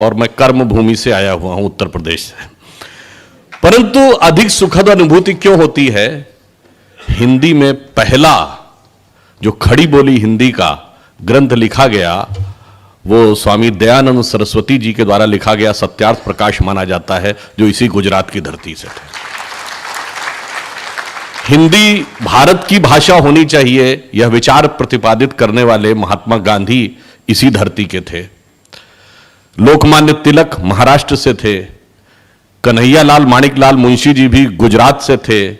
और मैं कर्म भूमि से आया हुआ हूं, उत्तर प्रदेश से। परंतु अधिक सुखद अनुभूति क्यों होती है? हिंदी में पहला जो खड़ी बोली हिंदी का ग्रंथ लिखा गया वो स्वामी दयानंद सरस्वती जी के द्वारा लिखा गया सत्यार्थ प्रकाश माना जाता है, जो इसी गुजरात की धरती से थे। हिंदी भारत की भाषा होनी चाहिए, यह विचार प्रतिपादित करने वाले महात्मा गांधी इसी धरती के थे। लोकमान्य तिलक महाराष्ट्र से थे, कन्हैयालाल माणिकलाल मुंशी जी भी गुजरात से थे,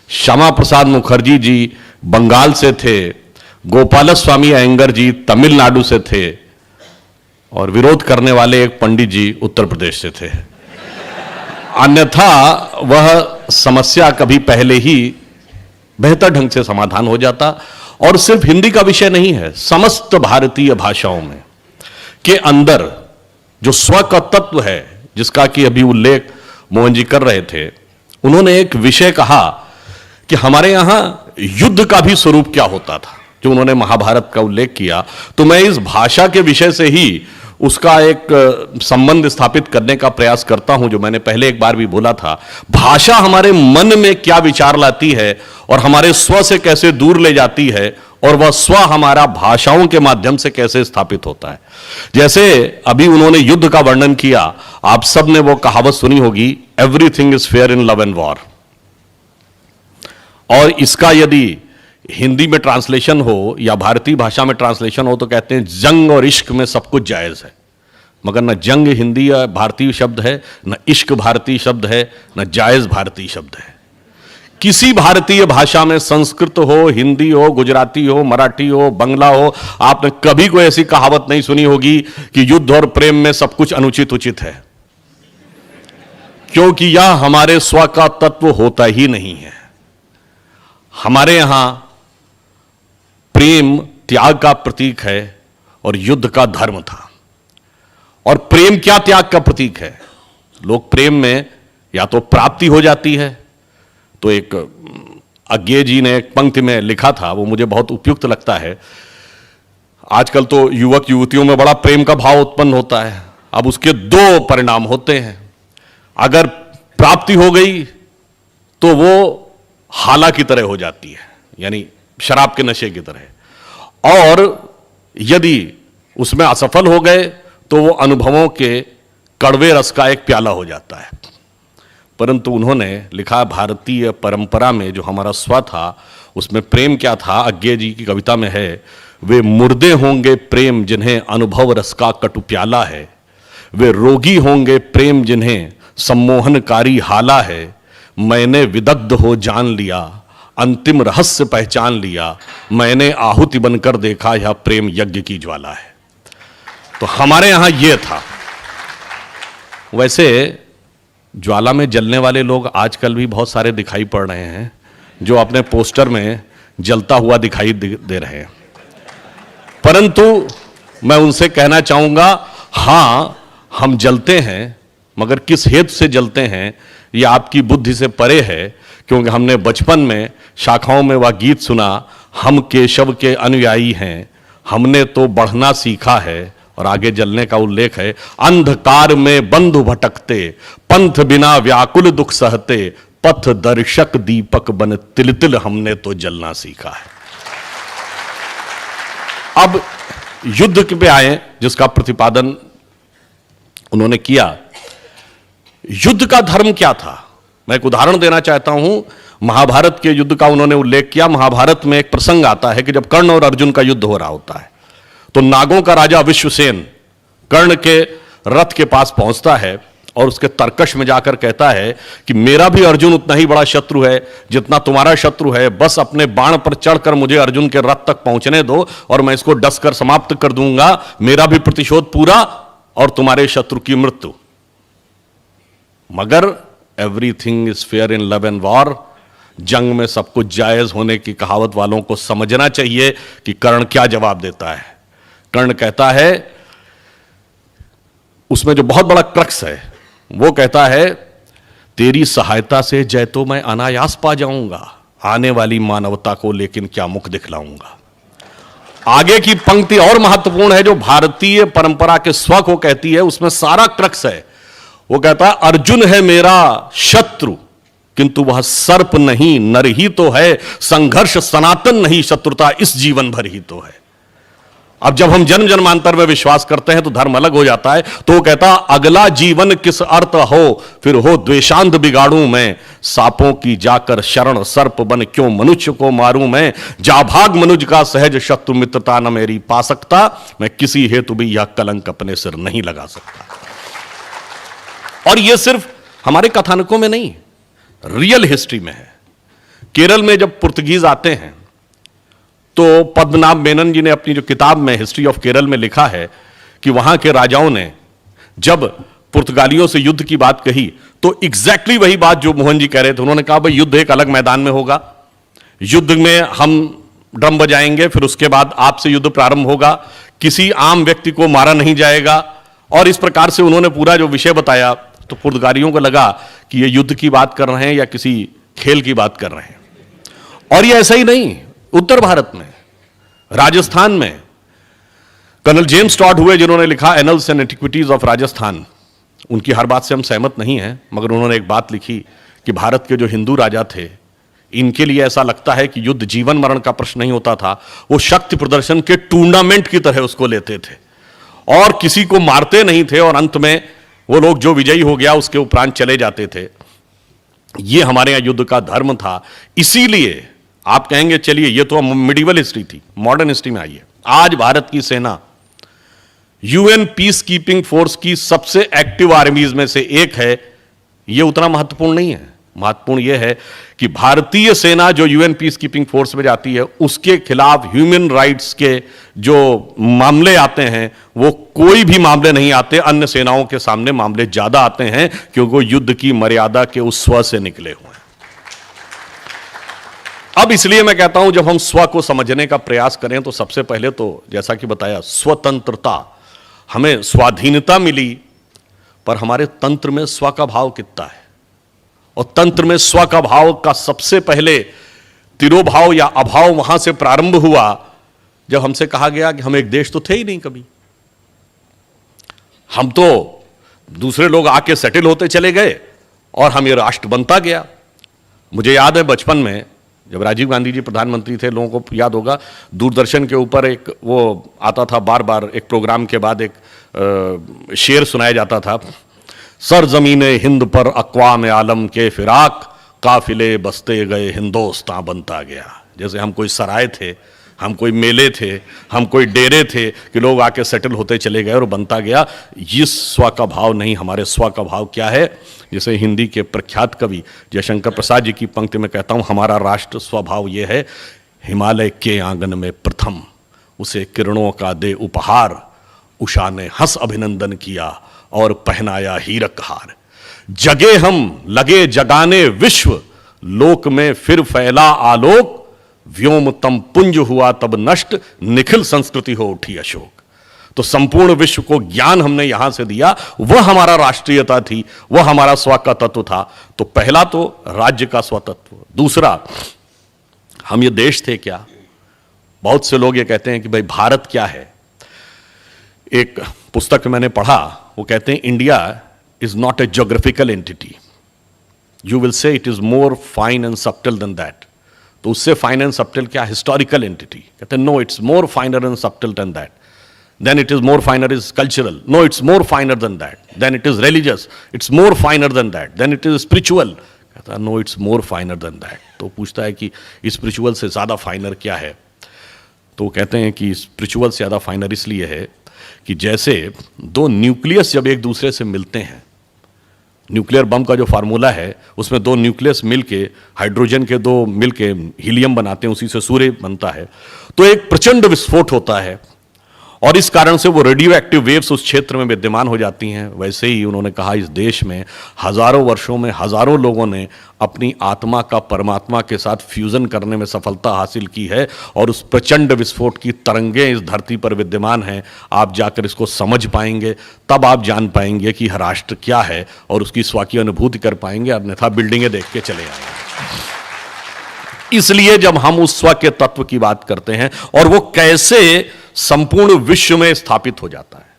श्यामा प्रसाद मुखर्जी जी बंगाल से थे, गोपाल स्वामी अयंगर जी तमिलनाडु से थे, और विरोध करने वाले एक पंडित जी उत्तर प्रदेश से थे। अन्यथा वह समस्या कभी पहले ही बेहतर ढंग से समाधान हो जाता। और सिर्फ हिंदी का विषय नहीं है, समस्त भारतीय भाषाओं में के अंदर जो स्व का तत्व है, जिसका कि अभी उल्लेख मोहन जी कर रहे थे, उन्होंने एक विषय कहा कि हमारे यहां युद्ध का भी स्वरूप क्या होता था, जो उन्होंने महाभारत का उल्लेख किया। तो मैं इस भाषा के विषय से ही उसका एक संबंध स्थापित करने का प्रयास करता हूं, जो मैंने पहले एक बार भी बोला था। भाषा हमारे मन में क्या विचार लाती है और हमारे स्व से कैसे दूर ले जाती है, और वह स्व हमारा भाषाओं के माध्यम से कैसे स्थापित होता है। जैसे अभी उन्होंने युद्ध का वर्णन किया, आप सब ने वो कहावत सुनी होगी, everything is fair in love and war. और इसका यदि हिंदी में ट्रांसलेशन हो या भारतीय भाषा में ट्रांसलेशन हो तो कहते हैं जंग और इश्क में सब कुछ जायज है। मगर न जंग हिंदी या भारतीय शब्द है, न इश्क भारतीय शब्द है, न जायज भारतीय शब्द है। किसी भारतीय भाषा में, संस्कृत हो, हिंदी हो, गुजराती हो, मराठी हो, बंगला हो, आपने कभी कोई ऐसी कहावत नहीं सुनी होगी कि युद्ध और प्रेम में सब कुछ अनुचित उचित है, क्योंकि यह हमारे स्व का तत्व होता ही नहीं है। हमारे यहां प्रेम त्याग का प्रतीक है और युद्ध का धर्म था। और प्रेम क्या त्याग का प्रतीक है? लोग प्रेम में या तो प्राप्ति हो जाती है, तो एक अज्ञे जी ने एक पंक्ति में लिखा था, वो मुझे बहुत उपयुक्त लगता है। आजकल तो युवक युवतियों में बड़ा प्रेम का भाव उत्पन्न होता है। अब उसके दो परिणाम होते हैं। अगर प्राप्ति हो गई तो वो हाला की तरह हो जाती है, यानी शराब के नशे की तरह, और यदि उसमें असफल हो गए तो वो अनुभवों के कड़वे रस का एक प्याला हो जाता है। परंतु उन्होंने लिखा, भारतीय परंपरा में जो हमारा स्व था उसमें प्रेम क्या था? अज्ञे जी की कविता में है, वे मुर्दे होंगे प्रेम जिन्हें अनुभव रस का कटु प्याला है, वे रोगी होंगे प्रेम जिन्हें सम्मोहनकारी हाला है, मैंने विदग्ध हो जान लिया, अंतिम रहस्य पहचान लिया, मैंने आहुति बनकर देखा यह प्रेम यज्ञ की ज्वाला है। तो हमारे यहां यह था। वैसे ज्वाला में जलने वाले लोग आजकल भी बहुत सारे दिखाई पड़ रहे हैं, जो अपने पोस्टर में जलता हुआ दिखाई दे रहे हैं। परंतु मैं उनसे कहना चाहूंगा, हां हम जलते हैं, मगर किस हेतु से जलते हैं यह आपकी बुद्धि से परे है। क्योंकि हमने बचपन में शाखाओं में वह गीत सुना, हम केशव के अनुयायी हैं, हमने तो बढ़ना सीखा है, और आगे जलने का उल्लेख है, अंधकार में बंधु भटकते, पंथ बिना व्याकुल दुख सहते, पथ दर्शक दीपक बन तिल तिल हमने तो जलना सीखा है। अब युद्ध पे आए, जिसका प्रतिपादन उन्होंने किया। युद्ध का धर्म क्या था? मैं एक उदाहरण देना चाहता हूं। महाभारत के युद्ध का उन्होंने उल्लेख किया। महाभारत में एक प्रसंग आता है कि जब कर्ण और अर्जुन का युद्ध हो रहा होता है, तो नागों का राजा विश्वसेन कर्ण के रथ के पास पहुंचता है और उसके तर्कश में जाकर कहता है कि मेरा भी अर्जुन उतना ही बड़ा शत्रु है जितना तुम्हारा शत्रु है, बस अपने बाण पर चढ़कर मुझे अर्जुन के रथ तक पहुंचने दो और मैं इसको डसकर समाप्त कर दूंगा, मेरा भी प्रतिशोध पूरा और तुम्हारे शत्रु की मृत्यु। मगर everything is fair in love and war, जंग में सब कुछ जायज होने की कहावत वालों को समझना चाहिए कि कर्ण क्या जवाब देता है। कर्ण कहता है, उसमें जो बहुत बड़ा क्रक्स है, वो कहता है, तेरी सहायता से जय तो मैं अनायास पा जाऊंगा, आने वाली मानवता को लेकिन क्या मुख दिखलाऊंगा। आगे की पंक्ति और महत्वपूर्ण है, जो भारतीय परंपरा के स्व को कहती है, उसमें सारा क्रक्स है। वो कहता है, अर्जुन है मेरा शत्रु किंतु वह सर्प नहीं, नर ही तो है, संघर्ष सनातन नहीं, शत्रुता इस जीवन भर ही तो है। अब जब हम जन्म जन्मांतर में विश्वास करते हैं तो धर्म अलग हो जाता है। तो वो कहता, अगला जीवन किस अर्थ हो, फिर हो द्वेषांध बिगाड़ूं मैं, सांपों की जाकर शरण सर्प बन क्यों मनुष्य को मारूं मैं, जा भाग मनुज का सहज शत्रु मित्रता न मेरी पा सकता, मैं किसी हेतु भी यह कलंक अपने सिर नहीं लगा सकता। और यह सिर्फ हमारे कथानकों में नहीं, रियल हिस्ट्री में है। केरल में जब पुर्तगीज आते हैं तो पद्मनाभ मेनन जी ने अपनी जो किताब में हिस्ट्री ऑफ केरल में लिखा है कि वहां के राजाओं ने जब पुर्तगालियों से युद्ध की बात कही तो एग्जैक्टली वही बात जो मोहन जी कह रहे थे। उन्होंने कहा, भाई युद्ध एक अलग मैदान में होगा, युद्ध में हम ड्रम बजाएंगे, फिर उसके बाद आपसे युद्ध प्रारंभ होगा, किसी आम व्यक्ति को मारा नहीं जाएगा। और इस प्रकार से उन्होंने पूरा जो विषय बताया तो पुर्तगालियों को लगा कि ये युद्ध की बात कर रहे हैं या किसी खेल की बात कर रहे हैं। और ये ऐसा ही नहीं, उत्तर भारत में, राजस्थान में कर्नल जेम्स टॉड हुए जिन्होंने लिखा annuls and antiquities of Rajasthan. उनकी हर बात से हम सहमत नहीं हैं, मगर उन्होंने एक बात लिखी कि भारत के जो हिंदू राजा थे, इनके लिए ऐसा लगता है कि युद्ध जीवन मरण का प्रश्न नहीं होता था, वो शक्ति प्रदर्शन के टूर्नामेंट की तरह उसको लेते थे और किसी को मारते नहीं थे, और अंत में वो लोग जो विजयी हो गया उसके उपरांत चले जाते थे। ये हमारे यहां युद्ध का धर्म था। इसीलिए आप कहेंगे चलिए ये तो मिडिवल हिस्ट्री थी, मॉडर्न हिस्ट्री में आइए। आज भारत की सेना यूएन पीस कीपिंग फोर्स की सबसे एक्टिव आर्मीज में से एक है। यह उतना महत्वपूर्ण नहीं है, महत्वपूर्ण यह है कि भारतीय सेना जो यूएन पीस कीपिंग फोर्स में जाती है उसके खिलाफ ह्यूमन राइट्स के जो मामले आते हैं वो कोई भी मामले नहीं आते, अन्य सेनाओं के सामने मामले ज्यादा आते हैं क्योंकि वो युद्ध की मर्यादा के उस स्व से निकले हुए हैं। अब इसलिए मैं कहता हूं जब हम स्व को समझने का प्रयास करें तो सबसे पहले तो जैसा कि बताया, स्वतंत्रता, हमें स्वाधीनता मिली, पर हमारे तंत्र में स्व का भाव कितना है। और तंत्र में स्व का भाव का सबसे पहले तिरोभाव या अभाव वहां से प्रारंभ हुआ जब हमसे कहा गया कि हम एक देश तो थे ही नहीं कभी, हम तो दूसरे लोग आके सेटल होते चले गए और हम ये राष्ट्र बनता गया। मुझे याद है बचपन में जब राजीव गांधी जी प्रधानमंत्री थे, लोगों को याद होगा दूरदर्शन के ऊपर एक वो आता था, बार बार एक प्रोग्राम के बाद एक शेर सुनाया जाता था, सरजमीने हिंद पर अक़वाम आलम के फिराक, काफिले बसते गए हिंदोस्तां बनता गया। जैसे हम कोई सराय थे, हम कोई मेले थे, हम कोई डेरे थे कि लोग आके सेटल होते चले गए और बनता गया। ये स्व का भाव नहीं, हमारे स्व का भाव क्या है? जैसे हिंदी के प्रख्यात कवि जयशंकर प्रसाद जी की पंक्ति में कहता हूँ, हमारा राष्ट्र स्वभाव ये है, हिमालय के आंगन में प्रथम उसे किरणों का दे उपहार, उषा ने हंस अभिनंदन किया और पहनाया हीरक हार। जगे हम लगे जगाने विश्व, लोक में फिर फैला आलोक, व्योम तम पुंज हुआ तब नष्ट, निखिल संस्कृति हो उठी अशोक। तो संपूर्ण विश्व को ज्ञान हमने यहां से दिया, वह हमारा राष्ट्रीयता थी, वह हमारा स्व का तत्व था। तो पहला तो राज्य का स्वतत्व, दूसरा हम ये देश थे क्या। बहुत से लोग ये कहते हैं कि भाई भारत क्या है। एक पुस्तक मैंने पढ़ा, वो कहते हैं India is not a geographical entity, you will say it is more fine and subtle than that. तो उससे फाइन एंड सब्टल क्या, हिस्टोरिकल एंटिटी। कहते हैं no, it's more finer and subtle than that. Then it is more finer is cultural, no it's more finer than that. Then it is religious, it's more finer than that. Then it is spiritual, कहता है no it's more finer than that. तो पूछता है कि spiritual से ज्यादा फाइनर क्या है। तो कहते हैं कि स्पिरिचुअल से ज्यादा फाइनर इसलिए है कि जैसे दो न्यूक्लियस जब एक दूसरे से मिलते हैं, न्यूक्लियर बम का जो फार्मूला है उसमें दो न्यूक्लियस मिलके, हाइड्रोजन के दो मिलके हीलियम बनाते हैं, उसी से सूर्य बनता है। तो एक प्रचंड विस्फोट होता है और इस कारण से वो रेडियो एक्टिव वेव्स उस क्षेत्र में विद्यमान हो जाती हैं। वैसे ही उन्होंने कहा इस देश में हजारों वर्षों में हजारों लोगों ने अपनी आत्मा का परमात्मा के साथ फ्यूजन करने में सफलता हासिल की है और उस प्रचंड विस्फोट की तरंगें इस धरती पर विद्यमान हैं। आप जाकर इसको समझ पाएंगे, तब आप जान पाएंगे कि राष्ट्र क्या है और उसकी स्व की अनुभूति कर पाएंगे, अन्यथा बिल्डिंगें देख के चले आएंगे। इसलिए जब हम उस स्व के तत्व की बात करते हैं और वो कैसे संपूर्ण विश्व में स्थापित हो जाता है।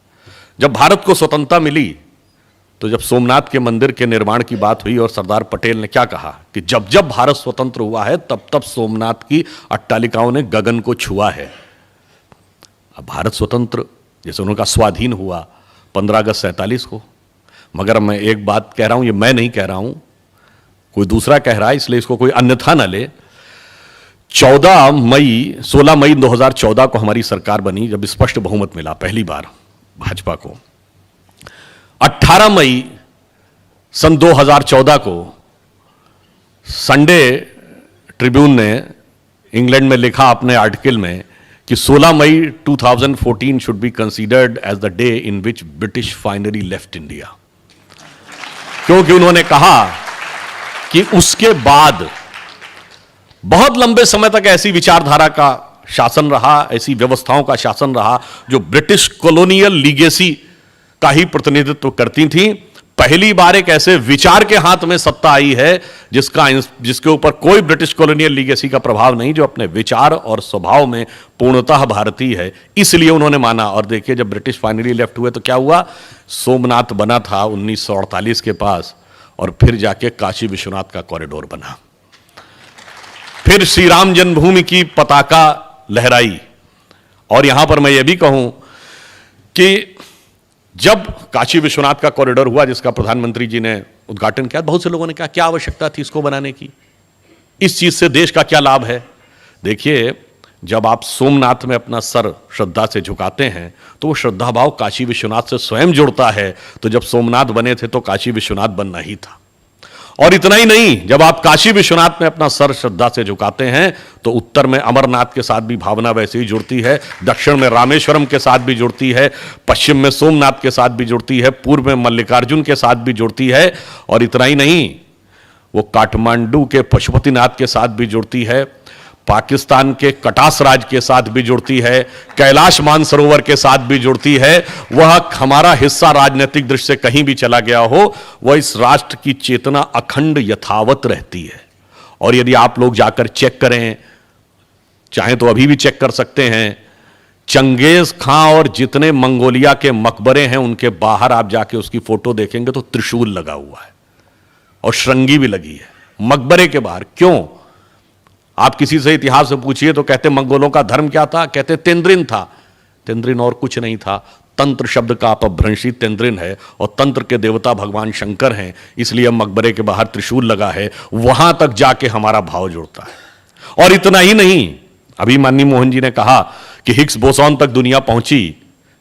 जब भारत को स्वतंत्रता मिली तो जब सोमनाथ के मंदिर के निर्माण की बात हुई और सरदार पटेल ने क्या कहा कि जब जब भारत स्वतंत्र हुआ है तब तब सोमनाथ की अट्टालिकाओं ने गगन को छुआ है। अब भारत स्वतंत्र जैसे उनका स्वाधीन हुआ 15 अगस्त 47 को, मगर मैं एक बात कह रहा हूं, ये मैं नहीं कह रहा हूं, कोई दूसरा कह रहा है, इसलिए इसको कोई अन्यथा न ले। 16 मई 2014 को हमारी सरकार बनी जब स्पष्ट बहुमत मिला पहली बार भाजपा को। 18 मई सन 2014 को संडे ट्रिब्यून ने इंग्लैंड में लिखा अपने आर्टिकल में कि 16 मई 2014 should be considered as the day in which British finally left India, क्योंकि उन्होंने कहा कि उसके बाद बहुत लंबे समय तक ऐसी विचारधारा का शासन रहा, ऐसी व्यवस्थाओं का शासन रहा जो ब्रिटिश कॉलोनियल लीगेसी का ही प्रतिनिधित्व करती थी। पहली बार एक ऐसे विचार के हाथ में सत्ता आई है जिसके ऊपर कोई ब्रिटिश कॉलोनियल लीगेसी का प्रभाव नहीं, जो अपने विचार और स्वभाव में पूर्णतः भारतीय है। इसलिए उन्होंने माना। और देखिए जब ब्रिटिश फाइनली लेफ्ट हुए तो क्या हुआ, सोमनाथ बना था 1948 के पास, और फिर जाके काशी विश्वनाथ का कॉरिडोर बना, फिर श्री राम जन्मभूमि की पताका लहराई। और यहां पर मैं यह भी कहूं कि जब काशी विश्वनाथ का कॉरिडोर हुआ जिसका प्रधानमंत्री जी ने उद्घाटन किया, बहुत से लोगों ने कहा क्या आवश्यकता थी इसको बनाने की, इस चीज से देश का क्या लाभ है। देखिए जब आप सोमनाथ में अपना सर श्रद्धा से झुकाते हैं तो वो श्रद्धा भाव काशी विश्वनाथ से स्वयं जुड़ता है। तो जब सोमनाथ बने थे तो काशी विश्वनाथ बनना ही था। और इतना ही नहीं, जब आप काशी विश्वनाथ में अपना सर श्रद्धा से झुकाते हैं तो उत्तर में अमरनाथ के साथ भी भावना वैसे ही जुड़ती है, दक्षिण में रामेश्वरम के साथ भी जुड़ती है, पश्चिम में सोमनाथ के साथ भी जुड़ती है, पूर्व में मल्लिकार्जुन के साथ भी जुड़ती है। और इतना ही नहीं, वो काठमांडू के पशुपतिनाथ के साथ भी जुड़ती है, पाकिस्तान के कटास राज के साथ भी जुड़ती है, कैलाश मानसरोवर के साथ भी जुड़ती है। वह हमारा हिस्सा राजनीतिक दृष्टि से कहीं भी चला गया हो, वह इस राष्ट्र की चेतना अखंड यथावत रहती है। और यदि आप लोग जाकर चेक करें, चाहे तो अभी भी चेक कर सकते हैं, चंगेज खां और जितने मंगोलिया के मकबरे हैं उनके बाहर आप जाके उसकी फोटो देखेंगे तो त्रिशूल लगा हुआ है और श्रृंगी भी लगी है मकबरे के बाहर। क्यों? आप किसी से इतिहास से पूछिए तो कहते मंगोलों का धर्म क्या था, कहते तेंद्रिन था। तेंद्रिन और कुछ नहीं था, तंत्र शब्द का अपभ्रंशी तेंद्रिन है और तंत्र के देवता भगवान शंकर हैं, इसलिए मकबरे के बाहर त्रिशूल लगा है। वहां तक जाके हमारा भाव जुड़ता है। और इतना ही नहीं, अभी माननीय मोहन जी ने कहा कि हिग्स बोसॉन तक दुनिया पहुंची।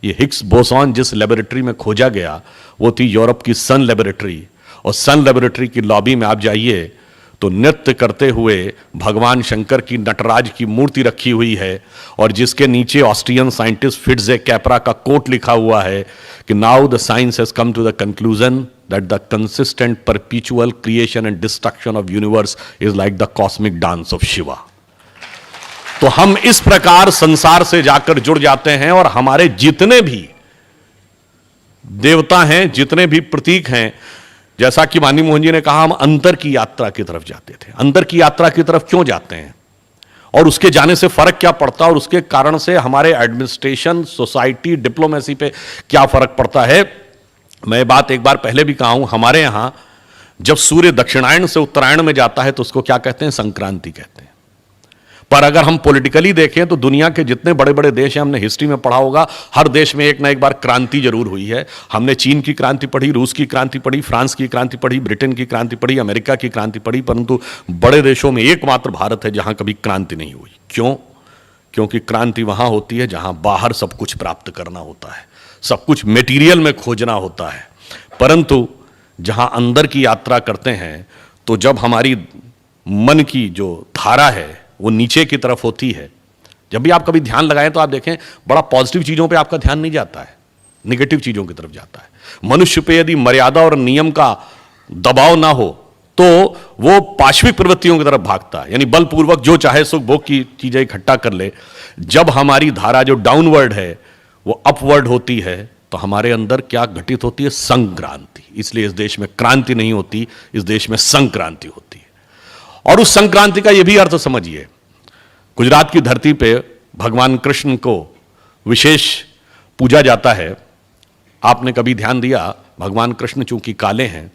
ये हिग्स बोसॉन जिस लेबोरेटरी में खोजा गया वो थी यूरोप की सन लेबोरेटरी, और सन लेबोरेटरी की लॉबी में आप जाइए तो नृत्य करते हुए भगवान शंकर की नटराज की मूर्ति रखी हुई है, और जिसके नीचे ऑस्ट्रियन साइंटिस्ट फिट्जे कैपरा का कोट लिखा हुआ है कि now the science has come to the conclusion that the consistent perpetual creation and destruction of universe is like the cosmic dance of Shiva. तो हम इस प्रकार संसार से जाकर जुड़ जाते हैं, और हमारे जितने भी देवता हैं, जितने भी प्रतीक हैं, जैसा कि माननीय मोहन जी ने कहा, हम अंतर की यात्रा की तरफ जाते थे। अंतर की यात्रा की तरफ क्यों जाते हैं और उसके जाने से फर्क क्या पड़ता है और उसके कारण से हमारे एडमिनिस्ट्रेशन, सोसाइटी, डिप्लोमेसी पे क्या फर्क पड़ता है। मैं बात एक बार पहले भी कहा हूं, हमारे यहां जब सूर्य दक्षिणायन से उत्तरायण में जाता है तो उसको क्या कहते हैं, संक्रांति कहते हैं। पर अगर हम पॉलिटिकली देखें तो दुनिया के जितने बड़े बड़े देश हैं, हमने हिस्ट्री में पढ़ा होगा, हर देश में एक ना एक बार क्रांति जरूर हुई है। हमने चीन की क्रांति पढ़ी, रूस की क्रांति पढ़ी, फ्रांस की क्रांति पढ़ी, ब्रिटेन की क्रांति पढ़ी, अमेरिका की क्रांति पढ़ी, परंतु बड़े देशों में एकमात्र भारत है जहां कभी क्रांति नहीं हुई। क्यों? क्योंकि क्रांति वहां होती है जहां बाहर सब कुछ प्राप्त करना होता है, सब कुछ मेटीरियल में खोजना होता है, परंतु जहां अंदर की यात्रा करते हैं तो जब हमारी मन की जो धारा है वो नीचे की तरफ होती है। जब भी आप कभी ध्यान लगाएं तो आप देखें बड़ा पॉजिटिव चीजों पे आपका ध्यान नहीं जाता है, निगेटिव चीजों की तरफ जाता है। मनुष्य पे यदि मर्यादा और नियम का दबाव ना हो तो वो पाश्विक प्रवृत्तियों की तरफ भागता है, यानी बलपूर्वक जो चाहे सुख भोग की चीजें इकट्ठा कर ले। जब हमारी धारा जो डाउनवर्ड है वो अपवर्ड होती है तो हमारे अंदर क्या घटित होती है, संक्रांति। इसलिए इस देश में क्रांति नहीं होती, इस देश में संक्रांति होती है। और उस संक्रांति का यह भी अर्थ समझिए, गुजरात की धरती पे भगवान कृष्ण को विशेष पूजा जाता है। आपने कभी ध्यान दिया, भगवान कृष्ण चूंकि काले हैं,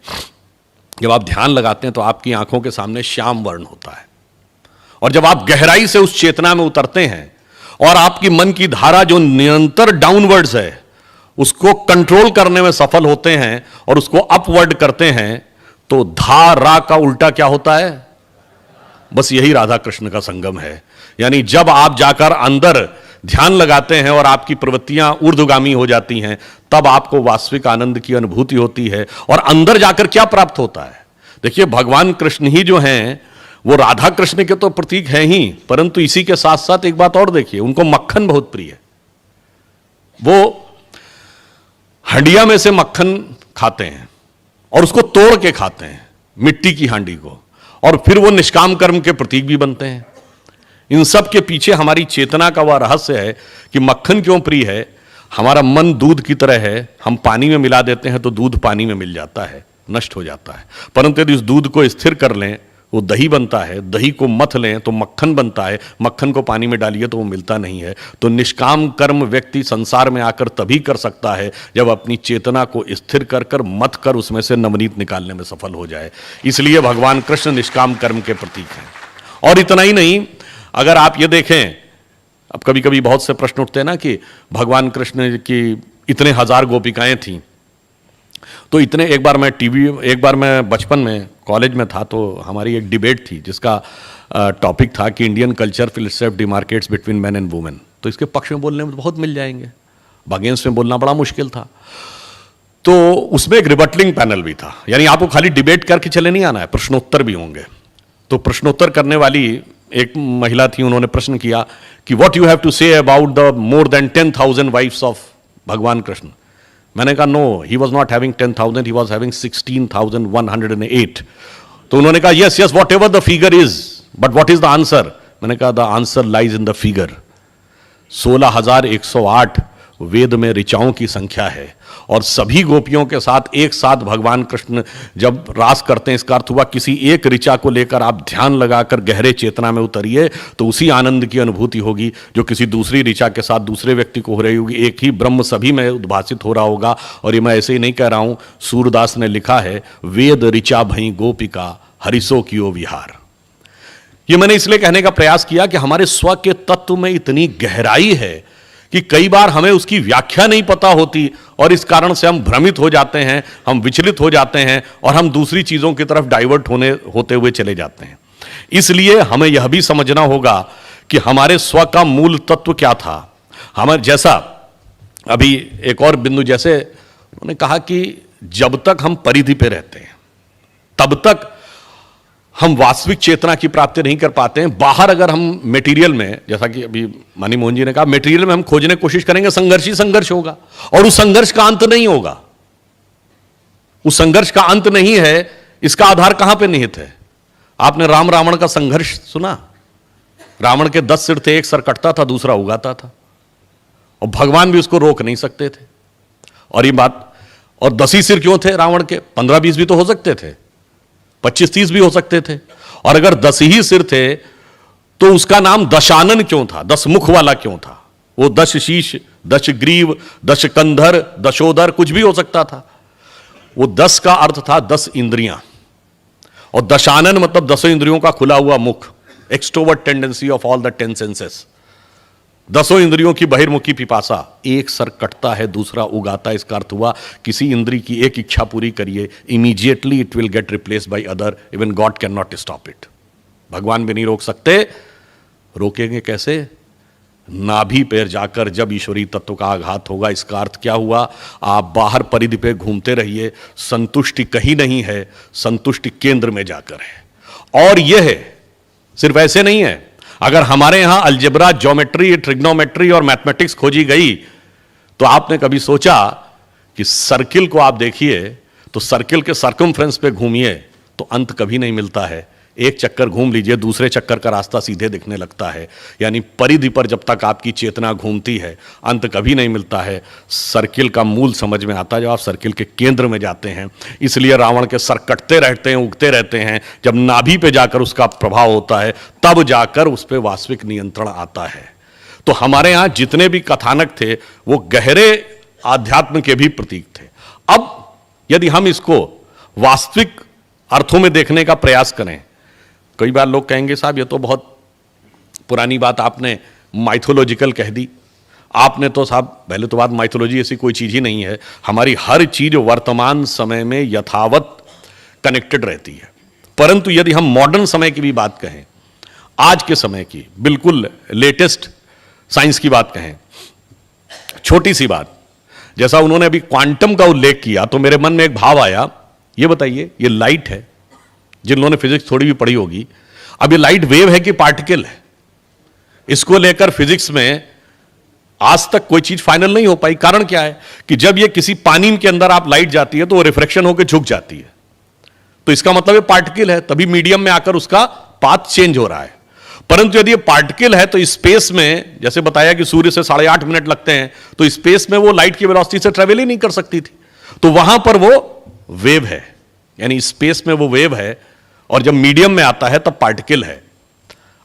जब आप ध्यान लगाते हैं तो आपकी आंखों के सामने श्याम वर्ण होता है, और जब आप गहराई से उस चेतना में उतरते हैं और आपकी मन की धारा जो निरंतर डाउनवर्ड्स है उसको कंट्रोल करने में सफल होते हैं और उसको अपवर्ड करते हैं, तो धा रा का उल्टा क्या होता है? बस यही राधा कृष्ण का संगम है। यानी जब आप जाकर अंदर ध्यान लगाते हैं और आपकी प्रवृत्तियां ऊर्ध्वगामी हो जाती हैं, तब आपको वास्तविक आनंद की अनुभूति होती है। और अंदर जाकर क्या प्राप्त होता है? देखिए, भगवान कृष्ण ही जो हैं वो राधा कृष्ण के तो प्रतीक हैं ही, परंतु इसी के साथ साथ एक बात और देखिए, उनको मक्खन बहुत प्रिय है। वो हंडिया में से मक्खन खाते हैं और उसको तोड़ के खाते हैं, मिट्टी की हांडी को, और फिर वो निष्काम कर्म के प्रतीक भी बनते हैं। इन सब के पीछे हमारी चेतना का वह रहस्य है कि मक्खन क्यों प्रिय है। हमारा मन दूध की तरह है, हम पानी में मिला देते हैं तो दूध पानी में मिल जाता है, नष्ट हो जाता है। परंतु यदि उस दूध को स्थिर कर लें, वो दही बनता है, दही को मथ लें तो मक्खन बनता है, मक्खन को पानी में डालिए तो वो मिलता नहीं है। तो निष्काम कर्म व्यक्ति संसार में आकर तभी कर सकता है जब अपनी चेतना को स्थिर कर कर मथ कर उसमें से नवनीत निकालने में सफल हो जाए। इसलिए भगवान कृष्ण निष्काम कर्म के प्रतीक हैं। और इतना ही नहीं, अगर आप ये देखें, अब कभी कभी बहुत से प्रश्न उठते हैं ना कि भगवान कृष्ण की इतने हजार गोपिकाएं थीं, तो इतने एक बार मैं बचपन में कॉलेज में था तो हमारी एक डिबेट थी जिसका टॉपिक था कि Indian culture fill itself demarcates between man and women. तो इसके पक्ष में बोलने में बहुत मिल जाएंगे, अगेंस्ट में बोलना बड़ा मुश्किल था। तो उसमें एक रिबटलिंग पैनल भी था, यानी आपको खाली डिबेट करके चले नहीं आना है, प्रश्नोत्तर भी होंगे। तो प्रश्नोत्तर करने वाली एक महिला थी, उन्होंने प्रश्न किया कि what you have to say about the more than 10,000 wives of Bhagwan Krishna. मैंने कहा no, he was not having 10,000, he was having 16,108। तो उन्होंने कहा yes yes whatever the figure is, but what is the answer? मैंने कहा the answer lies in the figure. 16,108 Veda में ऋचाओं की संख्या है, और सभी गोपियों के साथ एक साथ भगवान कृष्ण जब रास करते हैं, इसका अर्थ हुआ किसी एक ऋचा को लेकर आप ध्यान लगाकर गहरे चेतना में उतरिए तो उसी आनंद की अनुभूति होगी जो किसी दूसरी ऋचा के साथ दूसरे व्यक्ति को हो रही होगी। एक ही ब्रह्म सभी में उद्भासित हो रहा होगा। और ये मैं ऐसे ही नहीं कह रहा हूं, सूरदास ने लिखा है, वेद ऋचा भई गोपिका हरिसो कियो विहार। ये मैंने इसलिए कहने का प्रयास किया कि हमारे स्व के तत्व में इतनी गहराई है कि कई बार हमें उसकी व्याख्या नहीं पता होती, और इस कारण से हम भ्रमित हो जाते हैं, हम विचलित हो जाते हैं और हम दूसरी चीजों की तरफ डाइवर्ट होते हुए चले जाते हैं। इसलिए हमें यह भी समझना होगा कि हमारे स्व का मूल तत्व क्या था। हमारे जैसा अभी एक और बिंदु, जैसे उन्होंने कहा कि जब तक हम परिधि पे रहते हैं तब तक हम वास्तविक चेतना की प्राप्ति नहीं कर पाते हैं। बाहर अगर हम मटेरियल में, जैसा कि अभी मनी मोहन जी ने कहा, मटेरियल में हम खोजने की कोशिश करेंगे, संघर्ष ही संघर्ष होगा, और उस संघर्ष का अंत नहीं होगा। उस संघर्ष का अंत नहीं है, इसका आधार कहां पे निहित है? आपने राम रावण का संघर्ष सुना? रावण के 10 सिर थे, एक सर कटता था, दूसरा उगाता था, और भगवान भी उसको रोक नहीं सकते थे। और ये बात, और 10 ही सिर क्यों थे रावण के? 15-20 भी तो हो सकते थे, 25-30 भी हो सकते थे। और अगर 10 ही सिर थे तो उसका नाम दशानन क्यों था? 10 मुख वाला क्यों था? वो 10 शीश, 10 ग्रीव, 10 कंधर, दशोदर, कुछ भी हो सकता था। वो 10 का अर्थ था 10 इंद्रियां, और दशानन मतलब 10 इंद्रियों का खुला हुआ मुख, extrovert tendency of all the 10 senses. 10 इंद्रियों की बहिर्मुखी पिपासा, एक सर कटता है दूसरा उगाता है, इसका अर्थ हुआ किसी इंद्री की एक इच्छा पूरी करिए, immediately it will get replaced by other, even God can not stop it. भगवान भी नहीं रोक सकते। रोकेंगे कैसे? नाभि पर जाकर जब ईश्वरीय तत्व का आघात होगा। इसका अर्थ क्या हुआ? आप बाहर परिधि पे घूमते रहिए, संतुष्टि कहीं नहीं है, संतुष्टि केंद्र में जाकर है। और यह है, सिर्फ ऐसे नहीं है, अगर हमारे यहां अलजेब्रा, ज्योमेट्री, ट्रिग्नोमेट्री और मैथमेटिक्स खोजी गई, तो आपने कभी सोचा कि सर्किल को आप देखिए तो सर्किल के सर्कमफ्रेंस पे घूमिए तो अंत कभी नहीं मिलता है, एक चक्कर घूम लीजिए, दूसरे चक्कर का रास्ता सीधे दिखने लगता है। यानी परिधि पर जब तक आपकी चेतना घूमती है, अंत कभी नहीं मिलता है। सर्किल का मूल समझ में आता है जब आप सर्किल के केंद्र में जाते हैं। इसलिए रावण के सर कटते रहते हैं, उगते रहते हैं। जब नाभि पे जाकर उसका प्रभाव होता है, तब जाकर उस पर वास्तविक नियंत्रण आता है। तो हमारे यहां जितने भी कथानक थे वो गहरे आध्यात्म के भी प्रतीक थे। अब यदि हम इसको वास्तविक अर्थों में देखने का प्रयास करें, कई बार लोग कहेंगे साहब ये तो बहुत पुरानी बात आपने माइथोलॉजिकल कह दी। आपने तो साहब पहले तो बात, माइथोलॉजी ऐसी कोई चीज ही नहीं है। हमारी हर चीज वर्तमान समय में यथावत कनेक्टेड रहती है। परंतु यदि हम मॉडर्न समय की भी बात कहें, आज के समय की बिल्कुल लेटेस्ट साइंस की बात कहें, छोटी सी बात, जैसा उन्होंने अभी क्वांटम का उल्लेख किया तो मेरे मन में एक भाव आया। ये बताइए, ये लाइट है, जिन लोगों ने फिजिक्स थोड़ी भी पढ़ी होगी, अब ये लाइट वेव है कि पार्टिकल है? इसको लेकर फिजिक्स में आज तक कोई चीज फाइनल नहीं हो पाई। कारण क्या है कि जब ये किसी पानी के अंदर आप लाइट जाती है तो वो रिफ्रैक्शन होकर झुक जाती है, तो इसका मतलब ये पार्टिकल है, तभी मीडियम में आकर उसका पाथ चेंज हो रहा है। परंतु यदि ये पार्टिकल है तो स्पेस में, जैसे बताया कि सूर्य से 8.5 मिनट लगते हैं, तो स्पेस में वो लाइट की वेलोसिटी से ट्रेवल ही नहीं कर सकती थी। तो वहां पर वो वेव है, यानी स्पेस में वो वेव है, और जब मीडियम में आता है तब पार्टिकल है।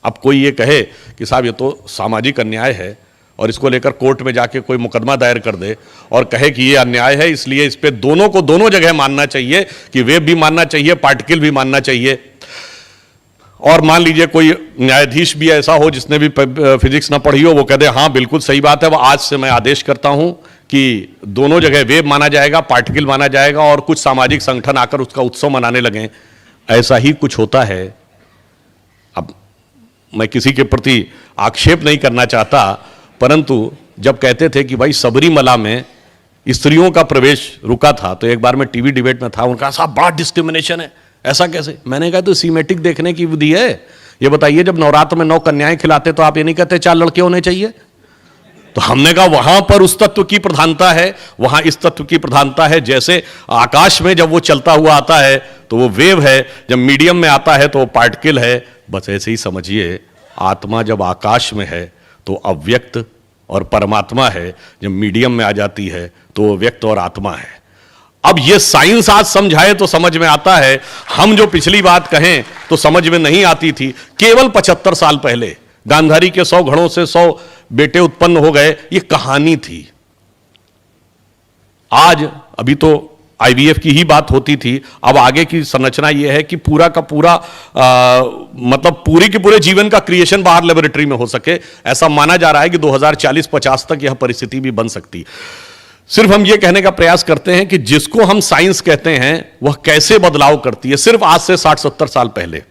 अब कोई ये कहे कि साहब ये तो सामाजिक अन्याय है, और इसको लेकर कोर्ट में जाके कोई मुकदमा दायर कर दे और कहे कि ये अन्याय है, इसलिए इस पे दोनों को दोनों जगह मानना चाहिए, कि वेव भी मानना चाहिए, पार्टिकल भी मानना चाहिए। और मान लीजिए कोई न्यायाधीश भी ऐसा हो जिसने भी फिजिक्स ना पढ़ी हो, वो कह दे हाँ बिल्कुल सही बात है, वो आज से मैं आदेश करता हूं कि दोनों जगह वेव माना जाएगा, पार्टिकल माना जाएगा, और कुछ सामाजिक संगठन आकर उसका उत्सव मनाने लगें। ऐसा ही कुछ होता है। अब मैं किसी के प्रति आक्षेप नहीं करना चाहता, परंतु जब कहते थे कि भाई सबरीमला में स्त्रियों का प्रवेश रुका था, तो एक बार मैं टीवी डिबेट में था, उनका साहब बड़ा डिस्क्रिमिनेशन है, ऐसा कैसे? मैंने कहा तो सीमेटिक देखने की विधि है। ये बताइए, जब नवरात्र में 9 कन्याएं खिलाते तो आप ये नहीं कहते 4 लड़के होने चाहिए? तो हमने कहा वहां पर उस तत्व की प्रधानता है, वहां इस तत्व की प्रधानता है। जैसे आकाश में जब वो चलता हुआ आता है तो वो वेव है, जब मीडियम में आता है तो वो पार्टिकल है। बस ऐसे ही समझिए, आत्मा जब आकाश में है तो अव्यक्त और परमात्मा है, जब मीडियम में आ जाती है तो वो व्यक्त और आत्मा है। अब ये साइंस आज समझाए तो समझ में आता है, हम जो पिछली बात कहें तो समझ में नहीं आती थी। केवल 75 साल पहले गांधारी के 100 घड़ों से 100 बेटे उत्पन्न हो गए, ये कहानी थी। आज अभी तो आईवीएफ की ही बात होती थी, अब आगे की संरचना यह है कि पूरा का पूरा मतलब पूरी के पूरे जीवन का क्रिएशन बाहर लेबोरेटरी में हो सके। ऐसा माना जा रहा है कि 2040-50 तक यह परिस्थिति भी बन सकती। सिर्फ हम यह कहने का प्रयास करते हैं कि जिसको हम साइंस कहते हैं वह कैसे बदलाव करती है। सिर्फ आज से 60-70 साल पहले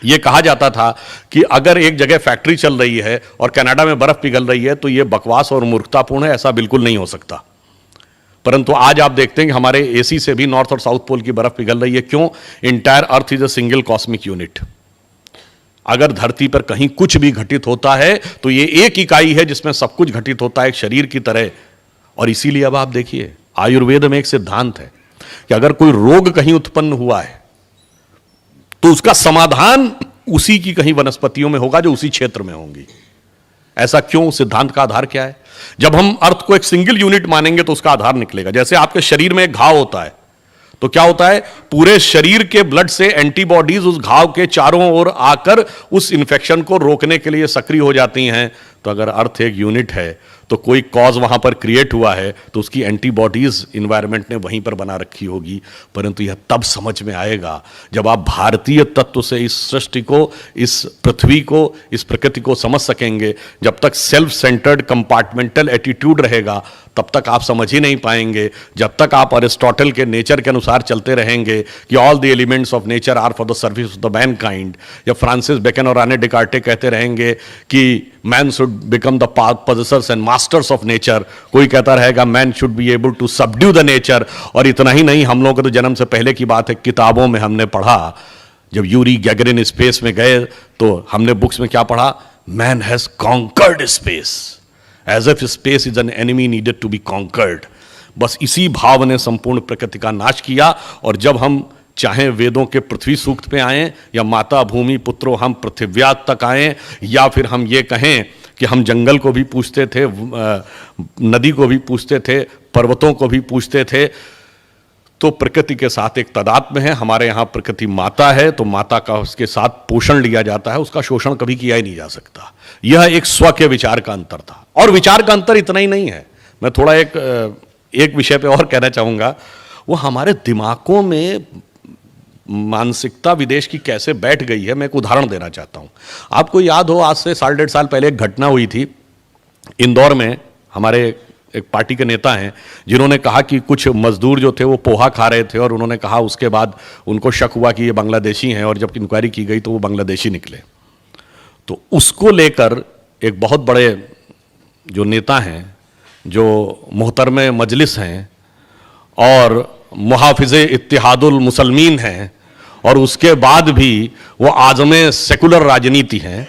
यह कहा जाता था कि अगर एक जगह फैक्ट्री चल रही है और कनाडा में बर्फ पिघल रही है तो यह बकवास और मूर्खतापूर्ण है, ऐसा बिल्कुल नहीं हो सकता। परंतु आज आप देखते हैं कि हमारे एसी से भी नॉर्थ और साउथ पोल की बर्फ पिघल रही है। क्यों? Entire earth is a single cosmic unit. अगर धरती पर कहीं कुछ भी घटित होता है तो यह एक इकाई है जिसमें सब कुछ घटित होता है, एक शरीर की तरह। और इसीलिए अब आप देखिए, आयुर्वेद में एक सिद्धांत है कि अगर कोई रोग कहीं उत्पन्न हुआ है तो उसका समाधान उसी की कहीं वनस्पतियों में होगा जो उसी क्षेत्र में होंगी। ऐसा क्यों? सिद्धांत का आधार क्या है? जब हम अर्थ को एक सिंगल यूनिट मानेंगे तो उसका आधार निकलेगा। जैसे आपके शरीर में एक घाव होता है तो क्या होता है, पूरे शरीर के ब्लड से एंटीबॉडीज उस घाव के चारों ओर आकर उस इंफेक्शन को रोकने के लिए सक्रिय हो जाती हैं। तो अगर अर्थ एक यूनिट है तो कोई कॉज वहां पर क्रिएट हुआ है तो उसकी एंटीबॉडीज इन्वायरमेंट ने वहीं पर बना रखी होगी। परंतु यह तब समझ में आएगा जब आप भारतीय तत्व से इस सृष्टि को, इस पृथ्वी को, इस प्रकृति को समझ सकेंगे। जब तक सेल्फ सेंटर्ड कंपार्टमेंटल एटीट्यूड रहेगा तब तक आप समझ ही नहीं पाएंगे। जब तक आप अरिस्टोटल के नेचर के अनुसार चलते रहेंगे कि all the elements of nature are for the service of the mankind, या फ्रांसिस बेकन और राने डिकार्टे कहते रहेंगे कि man should become the possessors and masters of nature, कोई कहता रहेगा man should be able to subdue the nature. और इतना ही नहीं, हम लोगों के तो जन्म से पहले की बात है, किताबों में हमने पढ़ा, जब यूरी गैगरिन स्पेस में गए तो हमने बुक्स में क्या पढ़ा? Man has conquered space, as if space is an enemy needed to be conquered. बस इसी भाव ने संपूर्ण प्रकृति का नाश किया। और जब हम चाहे वेदों के पृथ्वी सूक्त पे आए, या माता भूमि पुत्रो हम पृथिव्या तक आए, या फिर हम ये कहें कि हम जंगल को भी पूछते थे, नदी को भी पूछते थे, पर्वतों को भी पूछते थे, तो प्रकृति के साथ एक तादात्म्य है। हमारे यहाँ प्रकृति माता है, तो माता का उसके साथ पोषण लिया जाता है, उसका शोषण कभी किया ही नहीं जा सकता। यह एक स्व के विचार का अंतर था। और विचार का अंतर इतना ही नहीं है, मैं थोड़ा एक विषय पे और कहना चाहूँगा। वो हमारे दिमागों में मानसिकता विदेश की कैसे बैठ गई है, मैं एक उदाहरण देना चाहता हूँ। आपको याद हो, आज से 1.5 साल पहले एक घटना हुई थी इंदौर में। हमारे एक पार्टी के नेता हैं जिन्होंने कहा कि कुछ मजदूर जो थे वो पोहा खा रहे थे, और उन्होंने कहा उसके बाद उनको शक हुआ कि ये बांग्लादेशी हैं, और जब इंक्वायरी की गई तो वो बांग्लादेशी निकले। तो उसको लेकर एक बहुत बड़े जो नेता हैं, जो मोहतरम मजलिस हैं और मुहाफिज़े इत्तिहादुल मुसलमीन हैं, और उसके बाद भी वो आज़मे सेकुलर राजनीति हैं,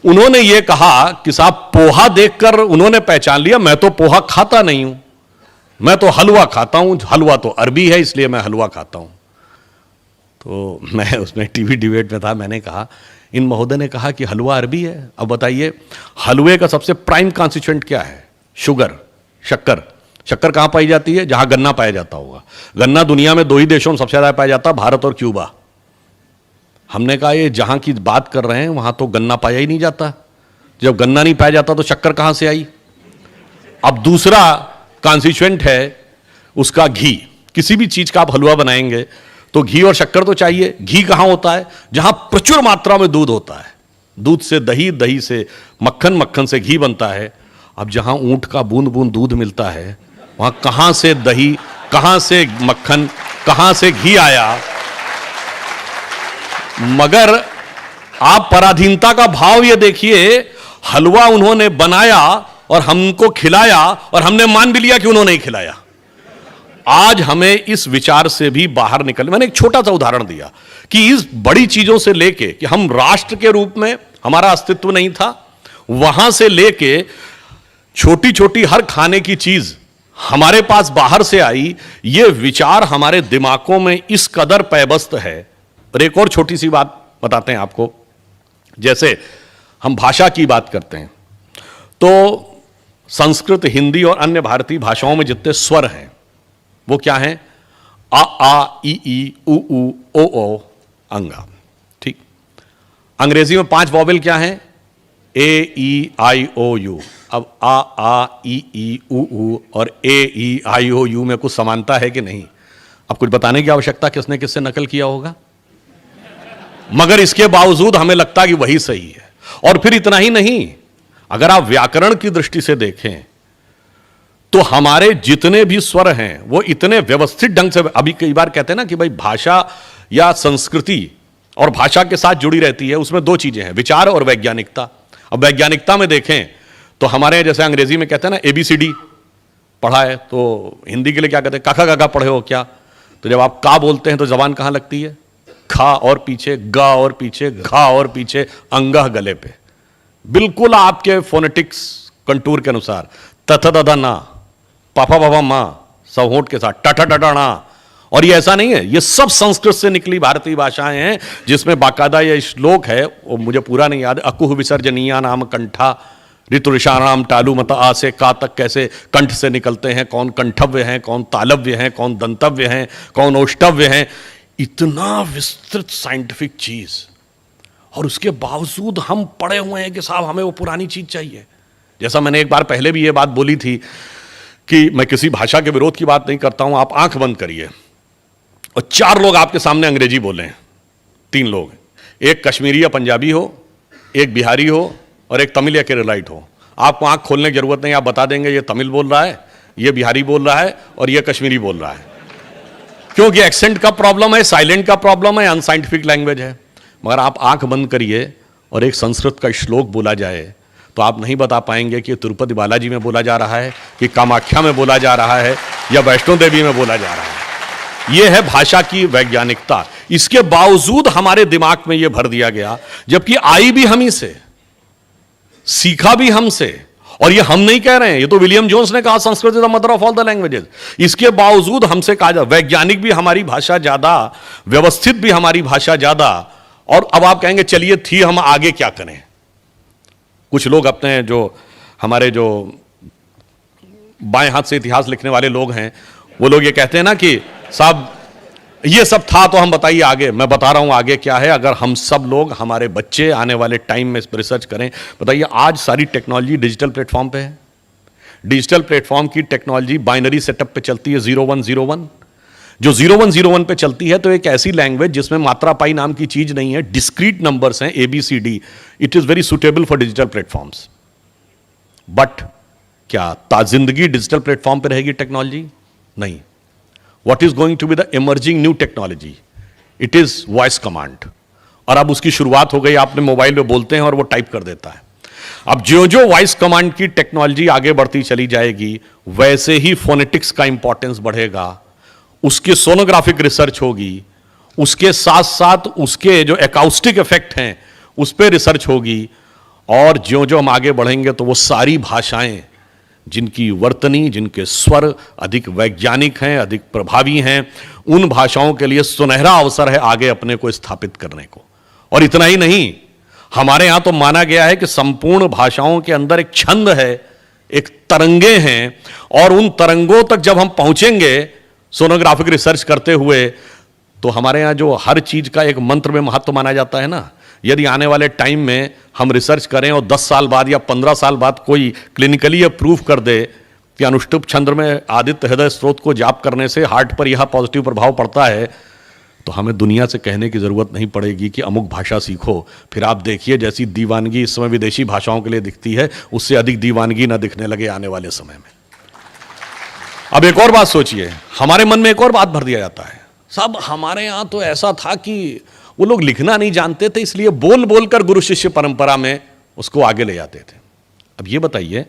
उन्होंने ये कहा कि साहब पोहा देखकर उन्होंने पहचान लिया, मैं तो पोहा खाता नहीं हूं, मैं तो हलवा खाता हूं, हलवा तो अरबी है इसलिए मैं हलवा खाता हूं। तो मैं उसमें टीवी डिबेट में था, मैंने कहा, इन महोदय ने कहा कि हलवा अरबी है, अब बताइए हलवे का सबसे प्राइम कॉन्स्टिट्यूएंट क्या है? शुगर, शक्कर। शक्कर कहां पाई जाती है? जहां गन्ना पाया जाता होगा। गन्ना दुनिया में 2 ही देशों में सबसे ज्यादा पाया जाता है, भारत और क्यूबा। हमने कहा ये जहां की बात कर रहे हैं वहां तो गन्ना पाया ही नहीं जाता, जब गन्ना नहीं पाया जाता तो शक्कर कहां से आई? अब दूसरा कॉन्स्टिट्यूएंट है उसका घी। किसी भी चीज का आप हलवा बनाएंगे तो घी और शक्कर तो चाहिए। घी कहां होता है? जहां प्रचुर मात्रा में दूध होता है। दूध से दही, दही से मक्खन, मक्खन से घी बनता है। अब जहां ऊंट का बूंद बूंद दूध मिलता है वहां कहां से दही, कहां से मक्खन, कहां से घी आया? मगर आप पराधीनता का भाव ये देखिए, हलवा उन्होंने बनाया और हमको खिलाया, और हमने मान भी लिया कि उन्होंने ही खिलाया। आज हमें इस विचार से भी बाहर निकल, मैंने एक छोटा सा उदाहरण दिया कि इस बड़ी चीजों से लेके कि हम राष्ट्र के रूप में हमारा अस्तित्व नहीं था, वहां से लेके छोटी छोटी हर खाने की चीज हमारे पास बाहर से आई, ये विचार हमारे दिमागों में इस कदर पैबस्त है। और एक और छोटी सी बात बताते हैं आपको, जैसे हम भाषा की बात करते हैं तो संस्कृत, हिंदी और अन्य भारतीय भाषाओं में जितने स्वर हैं वो क्या हैं? आ, ई, उ, ओ, अंगा। ठीक। अंग्रेजी में 5 वॉवेल क्या हैं? ए, ई, आई, ओ, यू। अब आ, ई, उ और ए, ई, आई, ओ, यू में कुछ समानता है कि नहीं? अब कुछ बताने की आवश्यकता, किसने किससे नकल किया होगा? मगर इसके बावजूद हमें लगता है कि वही सही है। और फिर इतना ही नहीं, अगर आप व्याकरण की दृष्टि से देखें तो हमारे जितने भी स्वर हैं वो इतने व्यवस्थित ढंग से, अभी कई बार कहते हैं ना कि भाई भाषा या संस्कृति और भाषा के साथ जुड़ी रहती है, उसमें 2 चीजें हैं, विचार और वैज्ञानिकता। अब वैज्ञानिकता में देखें तो हमारे जैसे अंग्रेजी में कहते हैं ना ABCD पढ़ा है, तो हिंदी के लिए क्या कहते हैं? काका काका पढ़े हो क्या? तो जब आप का बोलते हैं तो जबान कहां लगती है? खा और पीछे, गा और पीछे, घा और पीछे, अंगह गले पे, बिल्कुल आपके फोनेटिक्स कंटूर के अनुसार। तथा दधा ना, पापा बाबा मां, सब होंठ के साथ, टटा टटा ना। और ये ऐसा नहीं है, ये सब संस्कृत से निकली भारतीय भाषाएं हैं, जिसमें बाकायदा ये श्लोक है, वो मुझे पूरा नहीं याद, अकुह विसर्जनीया नाम कंठा ऋतुषाणाम टालू मत आ से का तक कैसे कंठ से निकलते हैं, कौन कंठव्य हैं, कौन तालव्य हैं, कौन दंतव्य हैं, कौन ओष्टव्य हैं। इतना विस्तृत साइंटिफिक चीज, और उसके बावजूद हम पड़े हुए हैं कि साहब हमें वो पुरानी चीज चाहिए। जैसा मैंने एक बार पहले भी ये बात बोली थी कि मैं किसी भाषा के विरोध की बात नहीं करता हूं। आप आंख बंद करिए और 4 लोग आपके सामने अंग्रेजी बोले, 3 लोग, एक कश्मीरी या पंजाबी हो, एक बिहारी हो और एक तमिल या केरलाइट हो। आपको आंख खोलने की जरूरत नहीं, आप बता देंगे ये तमिल बोल रहा है, ये बिहारी बोल रहा है और ये कश्मीरी बोल रहा है, क्योंकि एक्सेंट का प्रॉब्लम है, साइलेंट का प्रॉब्लम है, अनसाइंटिफिक लैंग्वेज है। मगर आप आंख बंद करिए और एक संस्कृत का श्लोक बोला जाए तो आप नहीं बता पाएंगे कि तिरुपति बालाजी में बोला जा रहा है, कि कामाख्या में बोला जा रहा है, या वैष्णो देवी में बोला जा रहा है। यह है भाषा की वैज्ञानिकता। इसके बावजूद हमारे दिमाग में यह भर दिया गया, जबकि आई भी हम ही से, सीखा भी हमसे, और ये हम नहीं कह रहे हैं, ये तो विलियम जोन्स ने कहा, Sanskrit is the mother of all the languages. इसके बावजूद हमसे कहा जाए वैज्ञानिक भी हमारी भाषा ज्यादा, व्यवस्थित भी हमारी भाषा ज्यादा, और अब आप कहेंगे चलिए थी, हम आगे क्या करें। कुछ लोग अपने जो हमारे जो बाएं हाथ से इतिहास लिखने वाले लोग हैं, वो लोग ये कहते हैं ना कि साहब ये सब था तो हम बताइए आगे। मैं बता रहा हूं आगे क्या है। अगर हम सब लोग, हमारे बच्चे आने वाले टाइम में इस पर रिसर्च करें, बताइए आज सारी टेक्नोलॉजी डिजिटल प्लेटफॉर्म पे है। डिजिटल प्लेटफॉर्म की टेक्नोलॉजी बाइनरी सेटअप पे चलती है, 0101। जो 0101 पे चलती है तो एक ऐसी लैंग्वेज जिसमें मात्रा पाई नाम की चीज नहीं है, डिस्क्रीट नंबर्स हैं ABCD। It is very suitable for digital platforms. But क्या ताजिंदगी डिजिटल प्लेटफॉर्म पे रहेगी टेक्नोलॉजी? नहीं। What is going to be the emerging new technology? It is voice command। और अब उसकी शुरुआत हो गई, आपने मोबाइल में बोलते हैं और वो टाइप कर देता है। अब जो जो वॉइस कमांड की टेक्नोलॉजी आगे बढ़ती चली जाएगी, वैसे ही फोनेटिक्स का इंपॉर्टेंस बढ़ेगा, उसकी सोनोग्राफिक रिसर्च होगी, उसके साथ साथ उसके जो एकॉस्टिक इफेक्ट हैं उस पर रिसर्च होगी, और जो जो हम आगे बढ़ेंगे तो वो सारी भाषाएं जिनकी वर्तनी, जिनके स्वर अधिक वैज्ञानिक हैं, अधिक प्रभावी हैं, उन भाषाओं के लिए सुनहरा अवसर है आगे अपने को स्थापित करने को। और इतना ही नहीं, हमारे यहां तो माना गया है कि संपूर्ण भाषाओं के अंदर एक छंद है, एक तरंगे हैं, और उन तरंगों तक जब हम पहुंचेंगे सोनोग्राफिक रिसर्च करते हुए, तो हमारे यहां जो हर चीज का एक मंत्र में महत्व माना जाता है ना, यदि आने वाले टाइम में हम रिसर्च करें और 10 साल बाद या 15 साल बाद कोई क्लिनिकली प्रूव कर दे कि अनुष्टुप छंद में आदित्य हृदय स्रोत को जाप करने से हार्ट पर यह पॉजिटिव प्रभाव पड़ता है, तो हमें दुनिया से कहने की जरूरत नहीं पड़ेगी कि अमुक भाषा सीखो। फिर आप देखिए जैसी दीवानगी इस समय विदेशी भाषाओं के लिए दिखती है, उससे अधिक दीवानगी ना दिखने लगे आने वाले समय में। अब एक और बात सोचिए, हमारे मन में एक और बात भर दिया जाता है, साहब हमारे यहां तो ऐसा था कि वो लोग लिखना नहीं जानते थे, इसलिए बोल बोलकर गुरु शिष्य परंपरा में उसको आगे ले जाते थे। अब ये बताइए,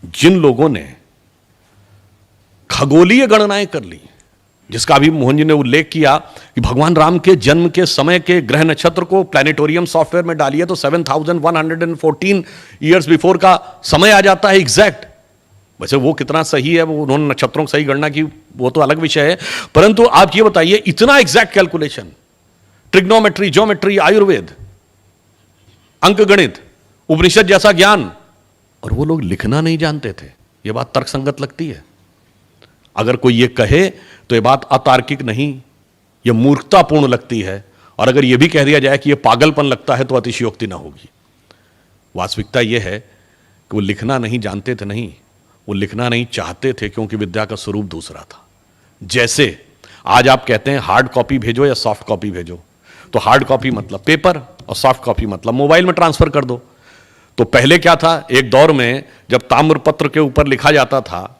जिन लोगों ने खगोलीय गणनाएं कर ली, जिसका अभी मोहन जी ने उल्लेख किया कि भगवान राम के जन्म के समय के ग्रह नक्षत्र को प्लैनेटोरियम सॉफ्टवेयर में डालिए तो 7114 ईयर्स बिफोर का समय आ जाता है एग्जैक्ट। वैसे वो कितना सही है, वो उन्होंने नक्षत्रों की सही गणना की, वो तो अलग विषय है, परंतु आप ये बताइए इतना exact calculation, trigonometry, geometry, Ayurveda, अंकगणित, उपनिषद जैसा ज्ञान, और वो लोग लिखना नहीं जानते थे। ये बात तर्कसंगत लगती है? अगर कोई ये कहे तो ये बात अतार्किक नहीं, ये मूर्खतापूर्ण लगती है, और अगर ये भी कह दिया जाए कि ये पागलपन लगता है तो अतिशयोक्ति ना होगी। वास्तविकता यह है कि वो लिखना नहीं जानते थे, नहीं, वो लिखना नहीं चाहते थे, क्योंकि विद्या का स्वरूप दूसरा था। जैसे आज आप कहते हैं हार्ड कॉपी भेजो या सॉफ्ट कॉपी भेजो, तो हार्ड कॉपी मतलब पेपर और सॉफ्ट कॉपी मतलब मोबाइल में ट्रांसफर कर दो। तो पहले क्या था, एक दौर में जब ताम्रपत्र के ऊपर लिखा जाता था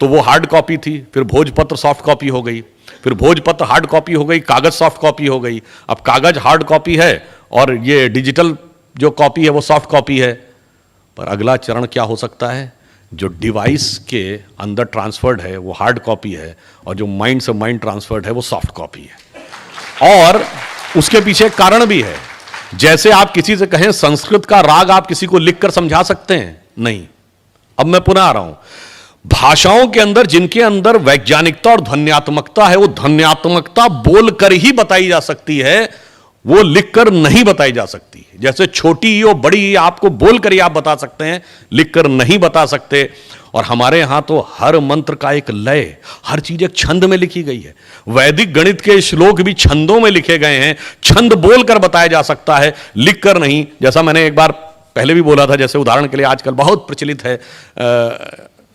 तो वो हार्ड कॉपी थी, फिर भोजपत्र सॉफ्ट कॉपी हो गई, फिर भोजपत्र हार्ड कॉपी हो गई, कागज सॉफ्ट कॉपी हो गई। अब कागज हार्ड कॉपी है और ये डिजिटल जो कॉपी है वो सॉफ्ट कॉपी है। पर अगला चरण क्या हो सकता है, जो डिवाइस के अंदर ट्रांसफर्ड है वो हार्ड कॉपी है, और जो माइंड से माइंड ट्रांसफर्ड है वो सॉफ्ट कॉपी है। और उसके पीछे कारण भी है। जैसे आप किसी से कहें संस्कृत का राग आप किसी को लिखकर समझा सकते हैं? नहीं। अब मैं पुनः आ रहा हूं, भाषाओं के अंदर जिनके अंदर वैज्ञानिकता और ध्वन्यात्मकता है, वो ध्वन्यात्मकता बोलकर ही बताई जा सकती है, वो लिखकर नहीं बताई जा सकती। जैसे छोटी ही और बड़ी ही आपको बोलकर ही आप बता सकते हैं, लिखकर नहीं बता सकते। और हमारे यहां तो हर मंत्र का एक लय, हर चीज एक छंद में लिखी गई है। वैदिक गणित के श्लोक भी छंदों में लिखे गए हैं। छंद बोलकर बताया जा सकता है, लिखकर नहीं। जैसा मैंने एक बार पहले भी बोला था, जैसे उदाहरण के लिए आजकल बहुत प्रचलित है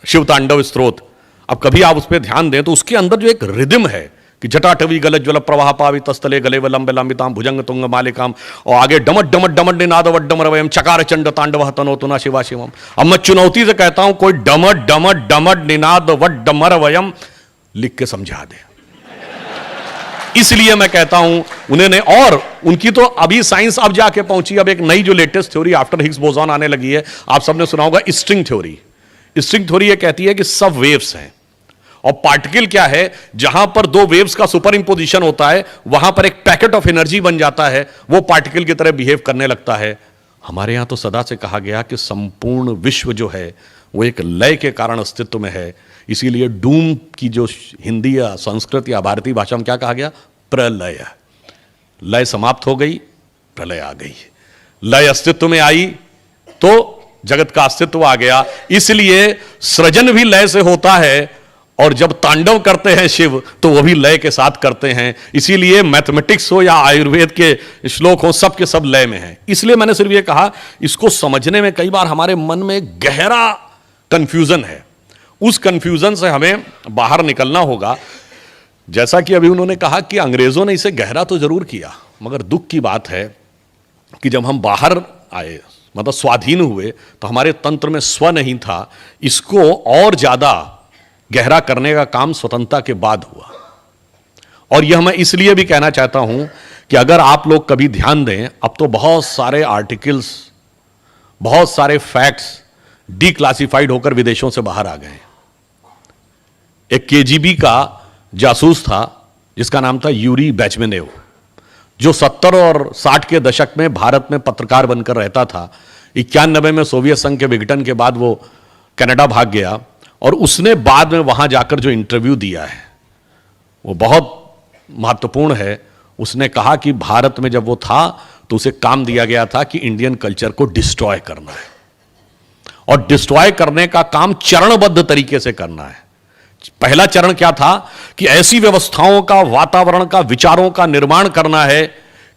शिव तांडव स्तोत्र। अब कभी आप उस पर ध्यान दें तो उसके अंदर जो एक रिदम है कि जटाटवी गलत ज्वल प्रवाह पावि तस्तले गले व लंबे लंबिताम भुजंग तुंग मालिकाम, और आगे डमट डमट डमट निनाद वड्डम रवयम चकार चंड तांडव तनोतुना शिवा शिवम। अब मैं चुनौती से कहता हूं, कोई डमट डमट डमट निनाद वड्डम रवयम लिख के समझा दे। इसलिए मैं कहता हूं उन्होंने, और उनकी तो अभी साइंस अब जाके पहुंची, अब एक नई जो latest theory after Higgs boson आने लगी है, आप सबने सुना होगा स्ट्रिंग थ्योरी। स्ट्रिंग थ्योरी ये कहती है कि सब वेव्स हैं और पार्टिकल क्या है, जहां पर दो वेव्स का सुपर इंपोजिशन होता है वहां पर एक पैकेट ऑफ एनर्जी बन जाता है, वो पार्टिकल की तरह बिहेव करने लगता है। हमारे यहाँ तो सदा से कहा गया कि संपूर्ण विश्व जो है वो एक लय के कारण अस्तित्व में है, इसीलिए डूम की जो हिंदी या संस्कृत या भारतीय भाषा में क्या कहा गया, प्रलय। लय समाप्त हो गई, प्रलय आ गई। लय अस्तित्व में आई तो जगत का अस्तित्व आ गया। इसलिए सृजन भी लय से होता है, और जब तांडव करते हैं शिव तो वो भी लय के साथ करते हैं। इसीलिए मैथमेटिक्स हो या आयुर्वेद के श्लोक हो, सब के सब लय में है। इसलिए मैंने सिर्फ ये कहा, इसको समझने में कई बार हमारे मन में एक गहरा कंफ्यूजन है, उस कंफ्यूजन से हमें बाहर निकलना होगा। जैसा कि अभी उन्होंने कहा कि अंग्रेजों ने इसे गहरा तो जरूर किया, मगर दुख की बात है कि जब हम बाहर आए, मतलब स्वाधीन हुए, तो हमारे तंत्र में स्व नहीं था। इसको और ज्यादा गहरा करने का काम स्वतंत्रता के बाद हुआ। और यह मैं इसलिए भी कहना चाहता हूं कि अगर आप लोग कभी ध्यान दें, अब तो बहुत सारे आर्टिकल्स, बहुत सारे फैक्ट्स डीक्लासिफाइड होकर विदेशों से बाहर आ गए। एक केजीबी का जासूस था जिसका नाम था यूरी बेचमेनेव, जो 70 और 60 के दशक में भारत में पत्रकार बनकर रहता था। 91 में सोवियत संघ के विघटन के बाद वो कनाडा भाग गया, और उसने बाद में वहां जाकर जो इंटरव्यू दिया है वो बहुत महत्वपूर्ण है। उसने कहा कि भारत में जब वो था तो उसे काम दिया गया था कि इंडियन कल्चर को डिस्ट्रॉय करना है, और डिस्ट्रॉय करने का काम चरणबद्ध तरीके से करना है। पहला चरण क्या था कि ऐसी व्यवस्थाओं का, वातावरण का, विचारों का निर्माण करना है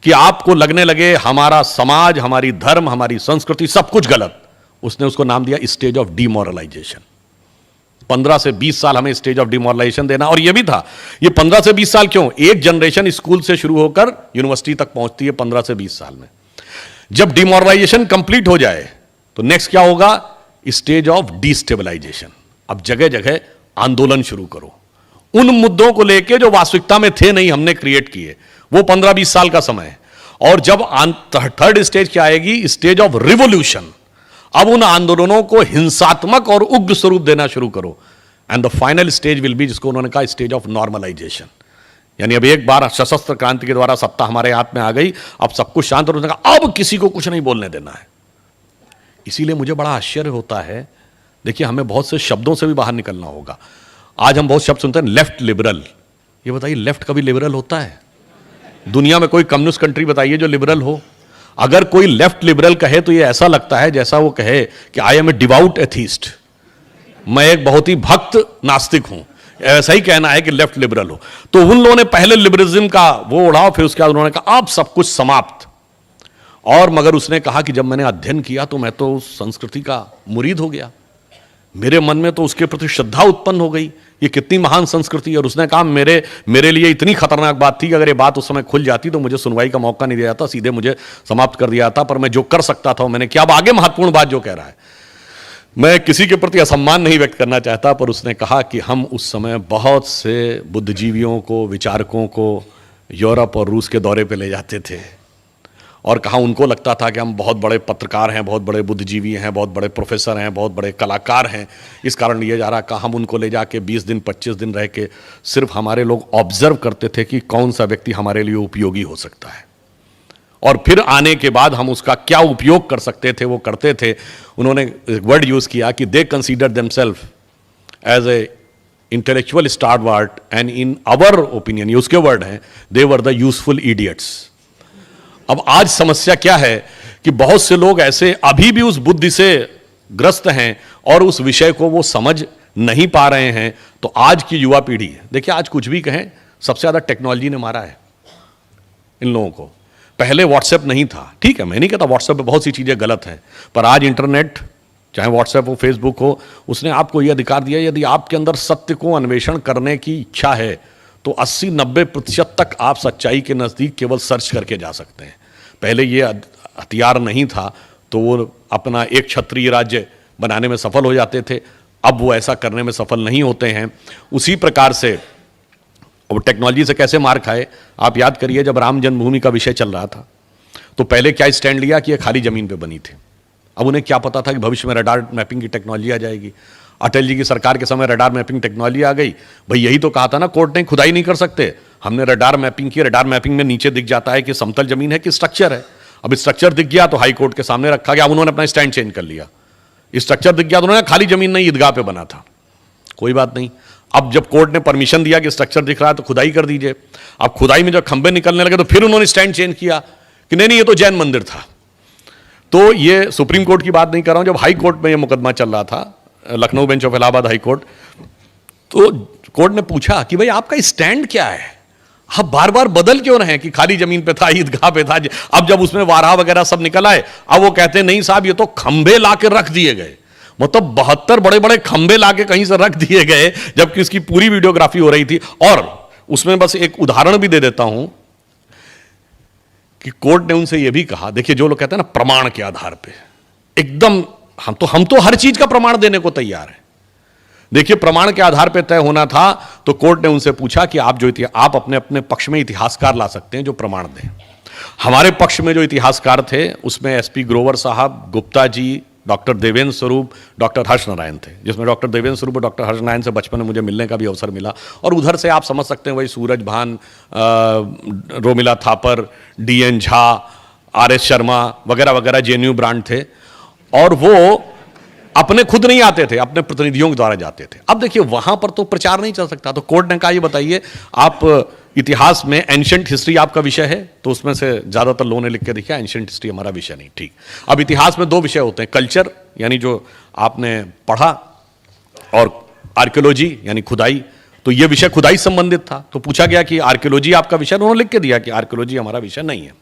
कि आपको लगने लगे हमारा समाज, हमारी धर्म, हमारी संस्कृति सब कुछ गलत। उसने उसको नाम दिया स्टेज ऑफ डिमोरलाइजेशन। 15 से 20 साल हमें स्टेज ऑफ डिमोरलाइजेशन देना। और यह भी था, ये 15 से 20 साल क्यों, एक जनरेशन स्कूल से शुरू होकर यूनिवर्सिटी तक पहुंचती है 15 से 20 साल में। जब डिमोरलाइजेशन कंप्लीट हो जाए तो नेक्स्ट क्या होगा, स्टेज ऑफ डिस्टेबलाइजेशन। अब जगह जगह आंदोलन शुरू करो उन मुद्दों को लेके जो वास्तविकता में थे नहीं, हमने क्रिएट किए। वो 15-20 साल का समय है। और जब थर्ड स्टेज क्या आएगी, स्टेज ऑफ रिवोल्यूशन। अब उन आंदोलनों को हिंसात्मक और उग्र स्वरूप देना शुरू करो। And the final stage will be, जिसको उन्होंने कहा स्टेज ऑफ नॉर्मलाइजेशन। यानी अब एक बार सशस्त्र क्रांति के द्वारा सत्ता हमारे हाथ में आ गई, अब सब कुछ शांत, और उन्होंने कहा अब किसी को कुछ नहीं बोलने देना है। इसीलिए मुझे बड़ा आश्चर्य होता है, देखिए हमें बहुत से शब्दों से भी बाहर निकलना होगा। आज हम बहुत शब्द सुनते हैं, लेफ्ट लिबरल। ये बताइए, लेफ्ट कभी लिबरल होता है? दुनिया में कोई कम्युनिस्ट कंट्री बताइए जो लिबरल हो। अगर कोई लेफ्ट लिबरल कहे तो ये ऐसा लगता है जैसा वो कहे कि I am a devout atheist, मैं एक बहुत ही भक्त नास्तिक हूं। ऐसा ही कहना है कि लेफ्ट लिबरल हो। तो उन लोगों ने पहले लिबरलिज्म का वो उड़ाओ, फिर उसके बाद उन्होंने कहा अब सब कुछ समाप्त। और मगर उसने कहा कि जब मैंने अध्ययन किया तो मैं तो उस संस्कृति का मुरीद हो गया, मेरे मन में तो उसके प्रति श्रद्धा उत्पन्न हो गई, ये कितनी महान संस्कृति है। और उसने कहा मेरे लिए इतनी खतरनाक बात थी कि अगर ये बात उस समय खुल जाती तो मुझे सुनवाई का मौका नहीं दिया जाता, सीधे मुझे समाप्त कर दिया जाता। पर मैं जो कर सकता था मैंने किया। अब आगे महत्वपूर्ण बात जो कह रहा है, मैं किसी के प्रति असम्मान नहीं व्यक्त करना चाहता, पर उसने कहा कि हम उस समय बहुत से बुद्धिजीवियों को, विचारकों को यूरोप और रूस के दौरे पे ले जाते थे, और कहा उनको लगता था कि हम बहुत बड़े पत्रकार हैं, बहुत बड़े बुद्धिजीवी हैं, बहुत बड़े प्रोफेसर हैं, बहुत बड़े कलाकार हैं, इस कारण लिया जा रहा। कहा हम उनको ले जाके 20 दिन 25 दिन रह के सिर्फ हमारे लोग ऑब्जर्व करते थे कि कौन सा व्यक्ति हमारे लिए उपयोगी हो सकता है, और फिर आने के बाद हम उसका क्या उपयोग कर सकते थे वो करते थे। उन्होंने एक वर्ड यूज किया कि they consider themselves as a intellectual stalwart and in our opinion, ये उसके वर्ड हैं, they were the useful idiots. अब आज समस्या क्या है कि बहुत से लोग ऐसे अभी भी उस बुद्धि से ग्रस्त हैं और उस विषय को वो समझ नहीं पा रहे हैं। तो आज की युवा पीढ़ी, देखिए आज कुछ भी कहें, सबसे ज्यादा टेक्नोलॉजी ने मारा है इन लोगों को। पहले व्हाट्सएप नहीं था, ठीक है, मैं नहीं कहता व्हाट्सएप पे बहुत सी चीजें गलत हैं, पर आज इंटरनेट, चाहे व्हाट्सएप हो, फेसबुक हो, उसने आपको यह अधिकार दिया, यदि आपके अंदर सत्य को अन्वेषण करने की इच्छा है तो 80-90% तक आप सच्चाई के नज़दीक केवल सर्च करके जा सकते हैं। पहले ये हथियार नहीं था तो वो अपना एक क्षत्रिय राज्य बनाने में सफल हो जाते थे, अब वो ऐसा करने में सफल नहीं होते हैं। उसी प्रकार से अब टेक्नोलॉजी से कैसे मार खाए, आप याद करिए जब राम जन्मभूमि का विषय चल रहा था तो पहले क्या स्टैंड लिया कि ये खाली ज़मीन पे बनी थी। अब उन्हें क्या पता था कि भविष्य में रडार मैपिंग की टेक्नोलॉजी आ जाएगी। अटल जी की सरकार के समय रडार मैपिंग टेक्नोलॉजी आ गई। भाई यही तो कहा था ना, कोर्ट ने खुदाई नहीं कर सकते, हमने रडार मैपिंग की, रडार मैपिंग में नीचे दिख जाता है कि समतल जमीन है कि स्ट्रक्चर है। अब स्ट्रक्चर दिख गया तो हाई कोर्ट के सामने रखा गया। अब उन्होंने अपना स्टैंड चेंज कर लिया। स्ट्रक्चर दिख गया तो उन्होंने खाली जमीन नहीं ईदगाह पे बना था, कोई बात नहीं। अब जब कोर्ट ने परमिशन दिया कि स्ट्रक्चर दिख रहा है तो खुदाई कर दीजिए। अब खुदाई में जब खंबे निकलने लगे तो फिर उन्होंने स्टैंड चेंज किया कि नहीं ये तो जैन मंदिर था। तो ये सुप्रीम कोर्ट की बात नहीं कर रहा हूं, जब हाई कोर्ट में ये मुकदमा चल रहा था, Lucknow bench of Allahabad high court, तो कोर्ट ने पूछा कि भाई आपका स्टैंड क्या है, आप बार बार बदल क्यों रहे हैं कि खाली जमीन पे था, ईदगाह पे था। अब जब उसमें वारहा वगैरह सब निकल आए, अब वो कहते हैं नहीं साहब ये तो खंबे लाके रख दिए गए। मतलब 72 बड़े बड़े खंबे लाके कहीं से रख दिए गए, जबकि उसकी पूरी वीडियोग्राफी हो रही थी। और उसमें बस एक उदाहरण भी दे देता हूं कि कोर्ट ने उनसे यह भी कहा, देखिए जो लोग कहते हैं ना प्रमाण के आधार पे, एकदम हम तो हर चीज का प्रमाण देने को तैयार है। देखिए प्रमाण के आधार पे तय होना था, तो कोर्ट ने उनसे पूछा कि आप अपने अपने पक्ष में इतिहासकार ला सकते हैं जो प्रमाण दें। हमारे पक्ष में जो इतिहासकार थे उसमें एसपी ग्रोवर साहब, गुप्ता जी, डॉक्टर देवेंद्र स्वरूप, डॉक्टर हर्ष नारायण थे, जिसमें डॉक्टर देवेंद्र स्वरूप और डॉक्टर हर्ष नारायण से बचपन में मुझे मिलने का भी अवसर मिला। और उधर से आप समझ सकते हैं वही सूरज भान, रोमिला थापर, डीएन झा, आरएस शर्मा वगैरह वगैरह जेएनयू ब्रांड थे। और वो अपने खुद नहीं आते थे, अपने प्रतिनिधियों के द्वारा जाते थे। अब देखिए वहां पर तो प्रचार नहीं चल सकता, तो कोर्ट ने कहा ये बताइए आप इतिहास में एंशिएंट हिस्ट्री आपका विषय है, तो उसमें से ज्यादातर लोगों ने लिख के दिखा एंशिएंट हिस्ट्री हमारा विषय नहीं। ठीक, अब इतिहास में दो विषय होते हैं, कल्चर यानी जो आपने पढ़ा, और आर्कियोलॉजी यानी खुदाई। तो ये विषय खुदाई संबंधित था, तो पूछा गया कि आर्कियोलॉजी आपका विषय, उन्होंने लिख के दिया कि आर्कियोलॉजी हमारा विषय नहीं है।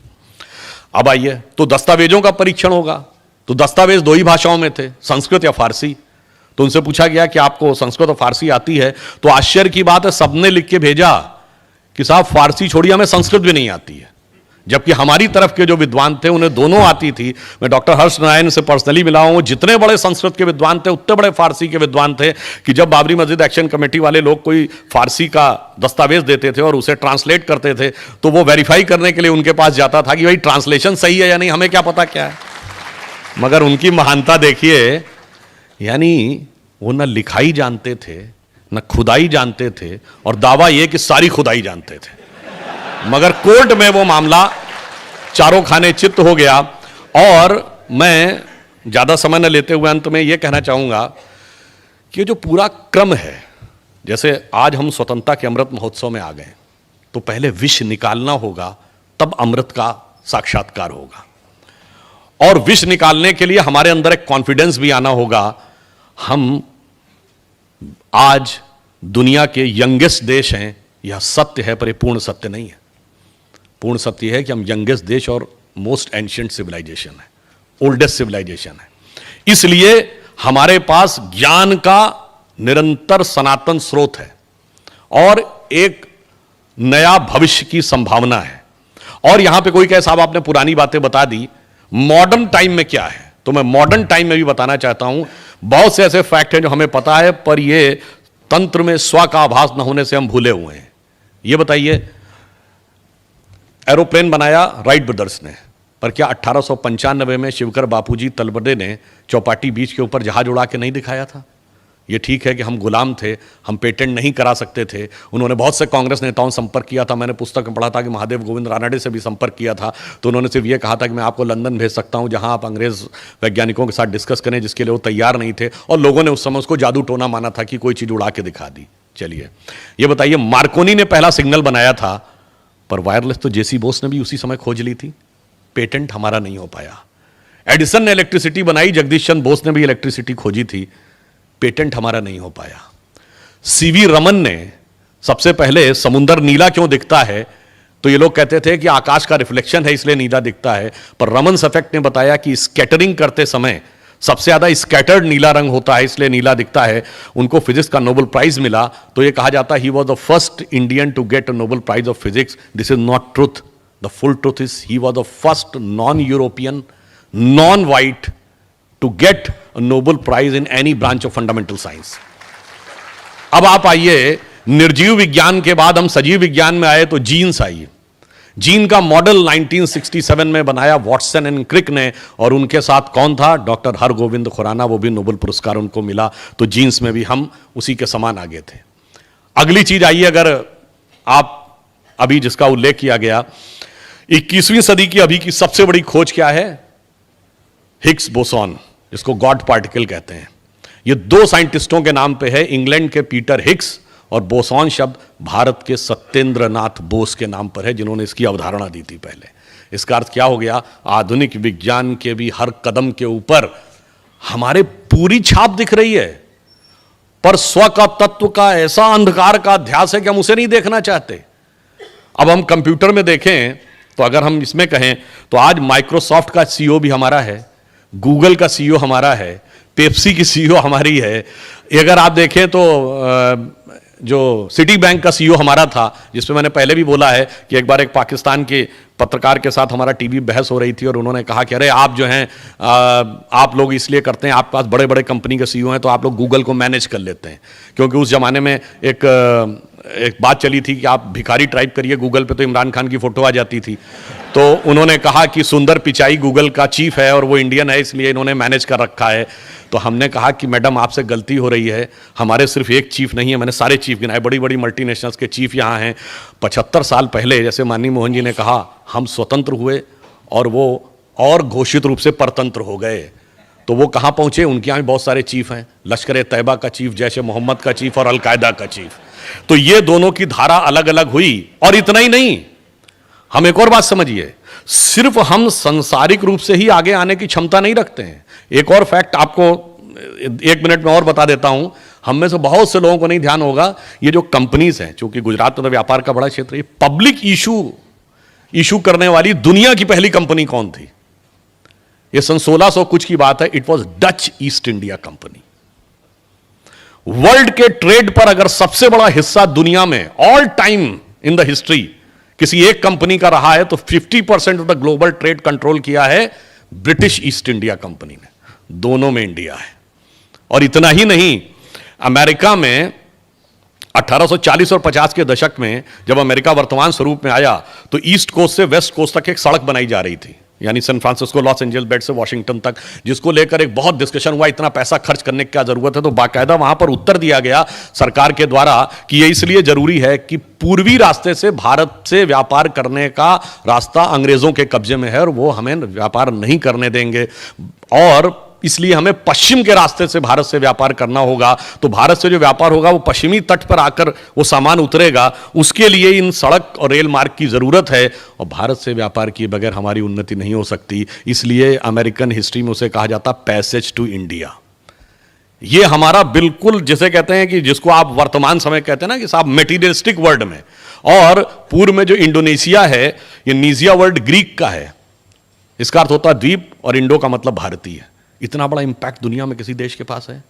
अब आइए, तो दस्तावेजों का परीक्षण होगा, तो दस्तावेज दो ही भाषाओं में थे, संस्कृत या फारसी। तो उनसे पूछा गया कि आपको संस्कृत और फारसी आती है, तो आश्चर्य की बात है सबने लिख के भेजा कि साहब फारसी छोड़िए हमें संस्कृत भी नहीं आती है। जबकि हमारी तरफ के जो विद्वान थे उन्हें दोनों आती थी। मैं डॉक्टर हर्ष नारायण से पर्सनली मिला हूं, जितने बड़े संस्कृत के विद्वान थे उतने बड़े फारसी के विद्वान थे कि जब बाबरी मस्जिद एक्शन कमेटी वाले लोग कोई फारसी का दस्तावेज देते थे और उसे ट्रांसलेट करते थे, तो वो वेरीफाई करने के लिए उनके पास जाता था कि भाई ट्रांसलेशन सही है या नहीं, हमें क्या पता क्या है। मगर उनकी महानता देखिए, यानी वो न लिखाई जानते थे न खुदाई जानते थे, और दावा यह कि सारी खुदाई जानते थे। मगर कोर्ट में वो मामला चारों खाने चित्त हो गया। और मैं ज्यादा समय न लेते हुए अंत में यह कहना चाहूंगा कि जो पूरा क्रम है, जैसे आज हम स्वतंत्रता के अमृत महोत्सव में आ गए, तो पहले विष निकालना होगा, तब अमृत का साक्षात्कार होगा। और विष निकालने के लिए हमारे अंदर एक कॉन्फिडेंस भी आना होगा। हम आज दुनिया के यंगेस्ट देश हैं, यह सत्य है, पर यह पूर्ण सत्य नहीं है। पूर्ण सत्य है कि हम यंगेस्ट देश और मोस्ट एंशिएंट सिविलाइजेशन है, ओल्डेस्ट सिविलाइजेशन है। इसलिए हमारे पास ज्ञान का निरंतर सनातन स्रोत है और एक नया भविष्य की संभावना है। और यहां पे कोई कहे साहब आपने पुरानी बातें बता दी, मॉडर्न टाइम में क्या है, तो मैं मॉडर्न टाइम में भी बताना चाहता हूं। बहुत से ऐसे फैक्ट हैं जो हमें पता है, पर ये तंत्र में स्व का आभास न होने से हम भूले हुए हैं। ये बताइए, एरोप्लेन बनाया राइट ब्रदर्स ने, पर क्या 1895 में शिवकर बापूजी तलबदे ने चौपाटी बीच के ऊपर जहाज उड़ा के नहीं दिखाया था? ये ठीक है कि हम गुलाम थे, हम पेटेंट नहीं करा सकते थे। उन्होंने बहुत से कांग्रेस नेताओं से संपर्क किया था, मैंने पुस्तक में पढ़ा था कि महादेव गोविंद रानडे से भी संपर्क किया था, तो उन्होंने सिर्फ ये कहा था कि मैं आपको लंदन भेज सकता हूं जहां आप अंग्रेज वैज्ञानिकों के साथ डिस्कस करें, जिसके लिए वो तैयार नहीं थे। और लोगों ने उस समय उसको जादू टोना माना था कि कोई चीज़ उड़ा के दिखा दी। चलिए ये बताइए, मार्कोनी ने पहला सिग्नल बनाया था, पर वायरलेस तो जेसी बोस ने भी उसी समय खोज ली थी, पेटेंट हमारा नहीं हो पाया। एडिसन ने इलेक्ट्रिसिटी बनाई, जगदीश चंद्र बोस ने भी इलेक्ट्रिसिटी खोजी थी, पेटेंट हमारा नहीं हो पाया। सीवी रमन ने सबसे पहले समुंदर नीला क्यों दिखता है, तो ये लोग कहते थे कि आकाश का रिफ्लेक्शन है इसलिए नीला दिखता है, पर रमन्स इफेक्ट ने बताया कि स्कैटरिंग करते समय सबसे ज्यादा स्कैटर्ड नीला रंग होता है इसलिए नीला दिखता है। उनको फिजिक्स का नोबेल प्राइज मिला, तो ये कहा जाता है he was the first Indian to get a Nobel prize of physics. This is not truth, the full truth is he was the first non European, non white to get a Nobel Prize in any branch of fundamental science. अब आप आइए, निर्जीव विज्ञान के बाद हम सजीव विज्ञान में आए तो जीन्स आई। जीन का मॉडल 1967 में बनाया वॉटसन एंड क्रिक ने, और उनके साथ कौन था? डॉक्टर हरगोविंद खुराना, वो भी नोबेल पुरस्कार उनको मिला। तो जीन्स में भी हम उसी के समान आगे थे। अगली चीज आइए, अगर आप अभी जिसका उल्लेख किया गया, 21वीं सदी की अभी की सबसे बड़ी खोज क्या है? हिग्स बोसॉन, जिसको गॉड पार्टिकल कहते हैं। ये दो साइंटिस्टों के नाम पे है, इंग्लैंड के पीटर हिग्स, और बोसॉन शब्द भारत के सत्येंद्र नाथ बोस के नाम पर है, जिन्होंने इसकी अवधारणा दी थी पहले। इसका अर्थ क्या हो गया? आधुनिक विज्ञान के भी हर कदम के ऊपर हमारे पूरी छाप दिख रही है, पर स्व का तत्व का ऐसा अंधकार का अध्यास है कि हम उसे नहीं देखना चाहते। अब हम कंप्यूटर में देखें तो अगर हम इसमें कहें तो आज माइक्रोसॉफ्ट का सीईओ भी हमारा है, गूगल का सीईओ हमारा है, पेप्सी की सीईओ हमारी है। अगर आप देखें तो जो सिटी बैंक का सीईओ हमारा था, जिसमें मैंने पहले भी बोला है कि एक बार एक पाकिस्तान के पत्रकार के साथ हमारा टीवी बहस हो रही थी और उन्होंने कहा कि अरे आप जो हैं आप लोग इसलिए करते हैं, आपके पास बड़े बड़े कंपनी के सीईओ हैं तो आप लोग गूगल को मैनेज कर लेते हैं। क्योंकि उस जमाने में एक बात चली थी कि आप भिखारी टाइप करिए गूगल पे तो इमरान खान की फोटो आ जाती थी। तो उन्होंने कहा कि सुंदर पिचाई गूगल का चीफ है और वो इंडियन है, इसलिए इन्होंने मैनेज कर रखा है। तो हमने कहा कि मैडम आपसे गलती हो रही है, हमारे सिर्फ एक चीफ नहीं है, मैंने सारे चीफ गिनाए, बड़ी बड़ी मल्टीनेशनल्स के चीफ यहाँ हैं। 75 साल पहले जैसे माननीय मोहन जी ने कहा, हम स्वतंत्र हुए और वो और घोषित रूप से परतंत्र हो गए। तो वो कहाँ पहुंचे? उनके यहाँ भी बहुत सारे चीफ हैं, लश्कर तैयबा का चीफ, जैश ए मोहम्मद का चीफ और अलकायदा का चीफ। तो ये दोनों की धारा अलग अलग हुई। और इतना ही नहीं, हम एक और बात समझिए, सिर्फ हम सांसारिक रूप से ही आगे आने की क्षमता नहीं रखते हैं। एक और फैक्ट आपको 1 मिनट में और बता देता हूं, हम में से बहुत से लोगों को नहीं ध्यान होगा, ये जो कंपनीज हैं, चूंकि गुजरात में तो व्यापार का बड़ा क्षेत्र है, पब्लिक इशू करने वाली दुनिया की पहली कंपनी कौन थी? ये सन 1600 कुछ की बात है, it was Dutch east India company. World के ट्रेड पर अगर सबसे बड़ा हिस्सा दुनिया में all time in the history किसी एक कंपनी का रहा है तो 50% of the global trade control किया है ब्रिटिश ईस्ट इंडिया कंपनी ने। दोनों में इंडिया है। और इतना ही नहीं, अमेरिका में 1840 और 50 के दशक में जब अमेरिका वर्तमान स्वरूप में आया तो ईस्ट कोस्ट से वेस्ट कोस्ट तक एक सड़क बनाई जा रही थी, यानी सैन फ्रांसिस्को लॉस एंजल्स बेड से वॉशिंगटन तक, जिसको लेकर एक बहुत डिस्कशन हुआ, इतना पैसा खर्च करने की क्या जरूरत है। तो बाकायदा वहां पर उत्तर दिया गया सरकार के द्वारा कि यह इसलिए जरूरी है कि पूर्वी रास्ते से भारत से व्यापार करने का रास्ता अंग्रेजों के कब्जे में है और वो हमें व्यापार नहीं करने देंगे, और इसलिए हमें पश्चिम के रास्ते से भारत से व्यापार करना होगा। तो भारत से जो व्यापार होगा वो पश्चिमी तट पर आकर वो सामान उतरेगा, उसके लिए इन सड़क और रेल मार्ग की जरूरत है, और भारत से व्यापार किए बगैर हमारी उन्नति नहीं हो सकती। इसलिए अमेरिकन हिस्ट्री में उसे कहा जाता पैसेज टू इंडिया। ये हमारा बिल्कुल जिसे कहते हैं कि जिसको आप वर्तमान समय कहते हैं ना कि साहब मेटीरियलिस्टिक वर्ल्ड में, और पूर्व में जो इंडोनेशिया है, ये नीजिया वर्ल्ड ग्रीक का है, इसका अर्थ होता है द्वीप, और इंडो का मतलब भारतीय। इतना बड़ा इंपैक्ट दुनिया में किसी देश के पास है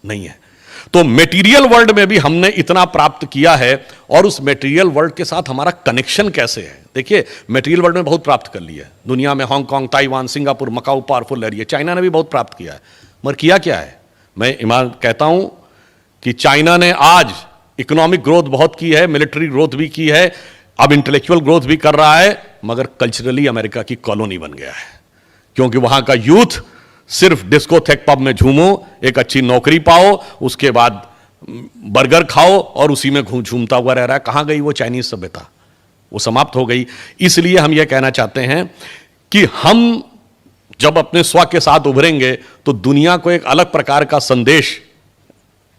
नहीं है। तो मेटीरियल वर्ल्ड में भी हमने इतना प्राप्त किया है, और उस मेटीरियल वर्ल्ड के साथ हमारा कनेक्शन कैसे है? देखिए, मेटीरियल वर्ल्ड में बहुत प्राप्त कर लिया है दुनिया में, Hong Kong, Taiwan, Singapore, Macau powerful है, चाइना ने भी बहुत प्राप्त किया है, मगर किया क्या है? मैं ईमान कहता हूं कि चाइना ने आज इकोनॉमिक ग्रोथ बहुत की है, मिलिट्री ग्रोथ भी की है, अब इंटेलेक्चुअल ग्रोथ भी कर रहा है, मगर कल्चरली अमेरिका की कॉलोनी बन गया है। क्योंकि वहां का यूथ सिर्फ डिस्कोथेक पब में झूमो, एक अच्छी नौकरी पाओ, उसके बाद बर्गर खाओ और उसी में झूमता हुआ रह रहा है। कहां गई वो चाइनीज सभ्यता? वो समाप्त हो गई। इसलिए हम यह कहना चाहते हैं कि हम जब अपने स्व के साथ उभरेंगे तो दुनिया को एक अलग प्रकार का संदेश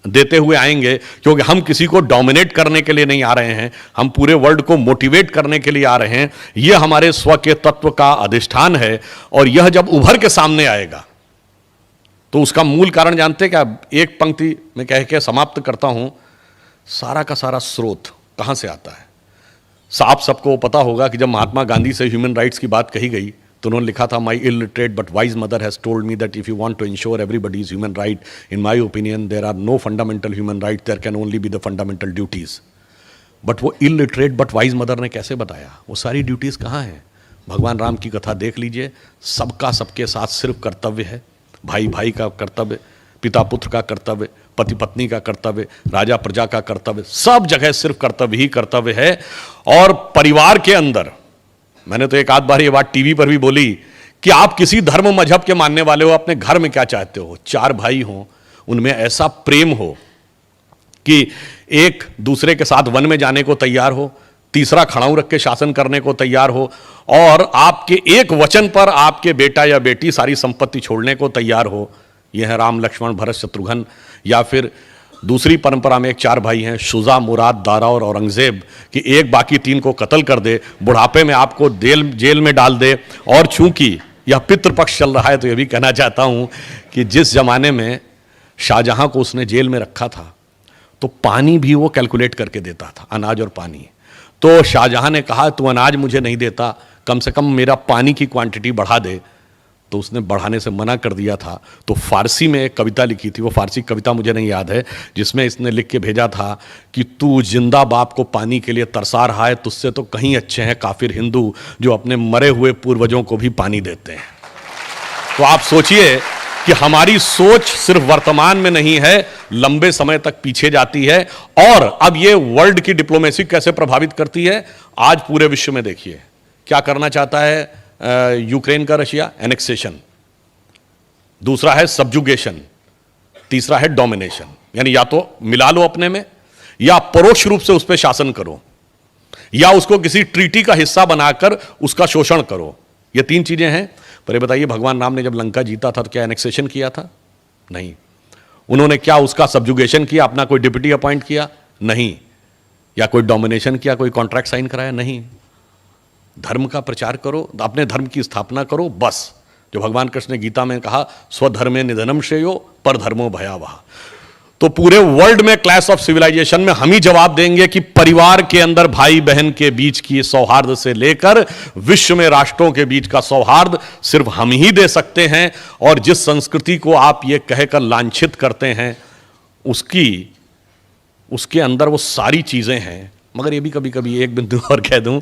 देते हुए आएंगे, क्योंकि हम किसी को डोमिनेट करने के लिए नहीं आ रहे हैं, हम पूरे वर्ल्ड को मोटिवेट करने के लिए आ रहे हैं। यह हमारे स्व के तत्व का अधिष्ठान है, और यह जब उभर के सामने आएगा तो उसका मूल कारण जानते हैं क्या? एक पंक्ति में कह के समाप्त करता हूं, सारा का सारा स्रोत कहां से आता है? आप सबको पता होगा कि जब महात्मा गांधी से ह्यूमन राइट्स की बात कही गई तो उन्होंने लिखा था, my illiterate but wise mother has told me that if you want to ensure everybody is human right, in my opinion there are no fundamental human right, there can only be the fundamental duties. But वो illiterate but wise mother ने कैसे बताया? वो सारी duties कहाँ हैं? भगवान राम की कथा देख लीजिए, सबका सबके साथ सिर्फ कर्तव्य है, भाई भाई का कर्तव्य, पिता पुत्र का कर्तव्य, पति पत्नी का कर्तव्य, राजा प्रजा का कर्तव्य, सब जगह सिर्फ कर्तव्य ही कर्तव्य है। और परिवार के अंदर, मैंने तो एक आध बार ये बात टीवी पर भी बोली कि आप किसी धर्म मजहब के मानने वाले हो, अपने घर में क्या चाहते हो? 4 भाई हों, उनमें ऐसा प्रेम हो कि एक दूसरे के साथ वन में जाने को तैयार हो, तीसरा खड़ाऊ रख के शासन करने को तैयार हो, और आपके एक वचन पर आपके बेटा या बेटी सारी संपत्ति छोड़ने को तैयार हो। यह है राम लक्ष्मण भरत शत्रुघ्न। या फिर दूसरी परंपरा में एक 4 भाई हैं, शुजा, मुराद, दारा और औरंगजेब, कि एक बाकी 3 को कत्ल कर दे, बुढ़ापे में आपको जेल में डाल दे। और चूंकि यह पितृपक्ष चल रहा है तो यह भी कहना चाहता हूं कि जिस जमाने में शाहजहां को उसने जेल में रखा था तो पानी भी वो कैलकुलेट करके देता था, अनाज और पानी। तो शाहजहां ने कहा तू अनाज मुझे नहीं देता, कम से कम मेरा पानी की क्वांटिटी बढ़ा दे, तो उसने बढ़ाने से मना कर दिया था। तो फारसी में एक कविता लिखी थी, वो फारसी कविता मुझे नहीं याद है, जिसमें इसने लिख के भेजा था कि तू जिंदा बाप को पानी के लिए तरसा रहा है, तुझसे तो कहीं अच्छे हैं काफिर हिंदू जो अपने मरे हुए पूर्वजों को भी पानी देते हैं। तो आप सोचिए कि हमारी सोच सिर्फ वर्तमान में नहीं है, लंबे समय तक पीछे जाती है। और अब ये वर्ल्ड की डिप्लोमेसी कैसे प्रभावित करती है, आज पूरे विश्व में देखिए क्या करना चाहता है यूक्रेन का रशिया, एनेक्सेशन। दूसरा है सब्जुगेशन, तीसरा है डोमिनेशन। यानी या तो मिला लो अपने में, या परोक्ष रूप से उस पर शासन करो, या उसको किसी ट्रीटी का हिस्सा बनाकर उसका शोषण करो। ये 3 चीजें हैं। पर ये बताइए, भगवान राम ने जब लंका जीता था तो क्या एनेक्सेशन किया था? नहीं। उन्होंने क्या उसका सब्जुगेशन किया, अपना कोई डिप्टी अपॉइंट किया? नहीं। या कोई डोमिनेशन किया, कोई कॉन्ट्रैक्ट साइन कराया? नहीं। धर्म का प्रचार करो, अपने धर्म की स्थापना करो, बस। जो भगवान कृष्ण ने गीता में कहा, स्वधर्मे निधनम श्रेयो पर धर्मो भयावह। तो पूरे वर्ल्ड में क्लैश ऑफ सिविलाइजेशन में हम ही जवाब देंगे कि परिवार के अंदर भाई बहन के बीच की सौहार्द से लेकर विश्व में राष्ट्रों के बीच का सौहार्द सिर्फ हम ही दे सकते हैं। और जिस संस्कृति को आप ये कहकर लांछित करते हैं, उसके अंदर वो सारी चीजें हैं। मगर ये भी कभी कभी एक बिंदु और कह दूं,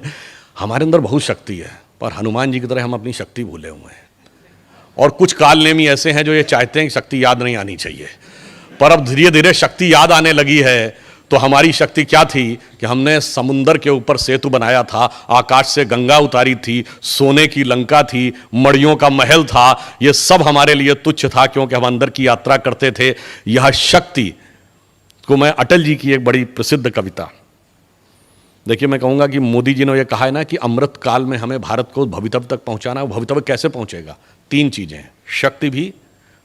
हमारे अंदर बहुत शक्ति है, पर हनुमान जी की तरह हम अपनी शक्ति भूले हुए हैं। और कुछ काल नेमी ऐसे हैं जो ये चाहते हैं कि शक्ति याद नहीं आनी चाहिए, पर अब धीरे धीरे शक्ति याद आने लगी है। तो हमारी शक्ति क्या थी कि हमने समुंदर के ऊपर सेतु बनाया था, आकाश से गंगा उतारी थी, सोने की लंका थी, मड़ियों का महल था। ये सब हमारे लिए तुच्छ था क्योंकि हम अंदर की यात्रा करते थे। यह शक्ति को मैं अटल जी की एक बड़ी प्रसिद्ध कविता, देखिए, मैं कहूंगा कि मोदी जी ने यह कहा है ना कि अमृत काल में हमें भारत को भवितव्य तक पहुंचाना है। भवितव्य कैसे पहुंचेगा? 3 चीजें, शक्ति भी,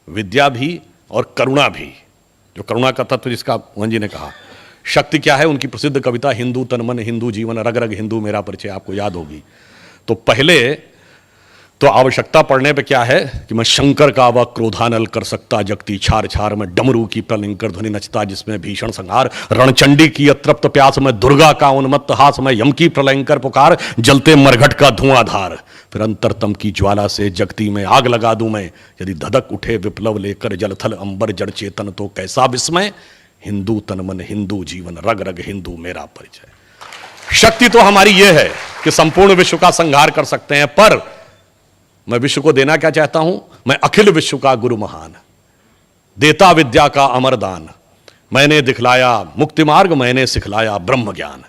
विद्या भी और करुणा भी। जो करुणा का तत्व जिसका मोहन जी ने कहा। शक्ति क्या है? उनकी प्रसिद्ध कविता हिंदू तन मन हिंदू जीवन, रग रग हिंदू मेरा परिचय, आपको याद होगी। तो पहले तो आवश्यकता पड़ने पे क्या है कि मैं शंकर का वह क्रोधानल कर सकता जगती छार छार में, डमरू की प्रलंकर ध्वनि नचता जिसमें भीषण संहार, रणचंडी की अतृप्त प्यास में, दुर्गा का उन्मत्त हास में, यम की प्रलंकर पुकार, जलते मरघट का धुआंधार, फिर अंतरतम की ज्वाला से जगती में आग लगा दूं मैं, यदि धधक उठे विप्लव लेकर जलथल अंबर जड़ चेतन तो कैसा विस्मय, हिंदू तन मन हिंदू जीवन, रग रग हिंदू मेरा परिचय। शक्ति तो हमारी यह है कि संपूर्ण विश्व का संहार कर सकते हैं, पर मैं विश्व को देना क्या चाहता हूं? मैं अखिल विश्व का गुरु महान, देता विद्या का अमर दान, मैंने दिखलाया मुक्ति मार्ग, मैंने सिखलाया ब्रह्म ज्ञान,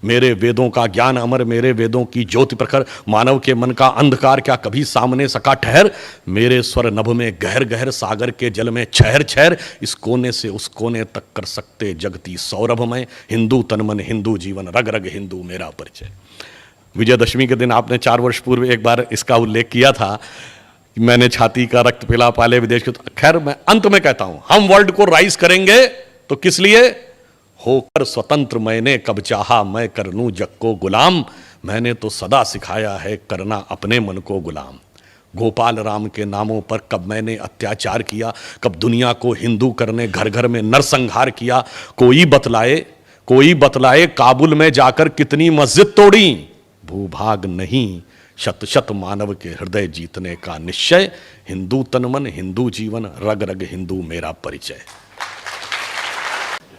मेरे वेदों का ज्ञान अमर, मेरे वेदों की ज्योति प्रखर, मानव के मन का अंधकार क्या कभी सामने सका ठहर, मेरे स्वर नभ में गहर गहर, सागर के जल में छहर छहर, इस कोने से उस कोने तक कर सकते जगती सौरभ में, हिंदू तन मन हिंदू जीवन, रग रग हिंदू मेरा परिचय। विजयदशमी के दिन आपने 4 वर्ष पूर्व एक बार इसका उल्लेख किया था कि मैंने छाती का रक्त पिला पाले विदेश के। खैर, मैं अंत में कहता हूं, हम वर्ल्ड को राइज करेंगे तो किस लिए? होकर स्वतंत्र मैंने कब चाहा मैं कर लूं जग को गुलाम, मैंने तो सदा सिखाया है करना अपने मन को गुलाम। गोपाल राम के नामों पर कब मैंने अत्याचार किया, कब दुनिया को हिंदू करने घर घर में नरसंहार किया, कोई बतलाए काबुल में जाकर कितनी मस्जिद तोड़ी, भूभाग नहीं शत शत मानव के हृदय जीतने का निश्चय, हिंदू तन मन हिंदू जीवन, रग रग हिंदू मेरा परिचय।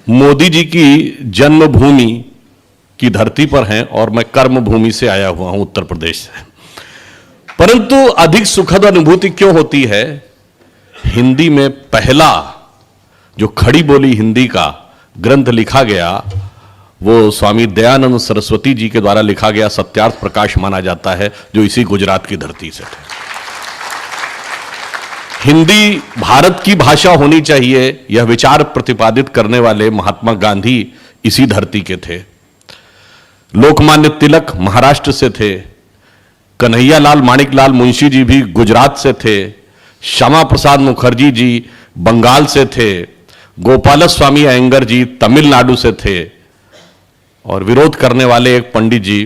मोदी जी की जन्मभूमि की धरती पर हैं और मैं कर्म भूमि से आया हुआ हूं, उत्तर प्रदेश से। परंतु अधिक सुखद अनुभूति क्यों होती है? हिंदी में पहला जो खड़ी बोली हिंदी का ग्रंथ लिखा गया वो स्वामी दयानंद सरस्वती जी के द्वारा लिखा गया सत्यार्थ प्रकाश माना जाता है, जो इसी गुजरात की धरती से थे। हिंदी भारत की भाषा होनी चाहिए, यह विचार प्रतिपादित करने वाले महात्मा गांधी इसी धरती के थे। लोकमान्य तिलक महाराष्ट्र से थे, कन्हैयालाल माणिकलाल मुंशी जी भी गुजरात से थे, श्यामा प्रसाद मुखर्जी जी बंगाल से थे, गोपाल स्वामी अयंगर जी तमिलनाडु से थे, और विरोध करने वाले एक पंडित जी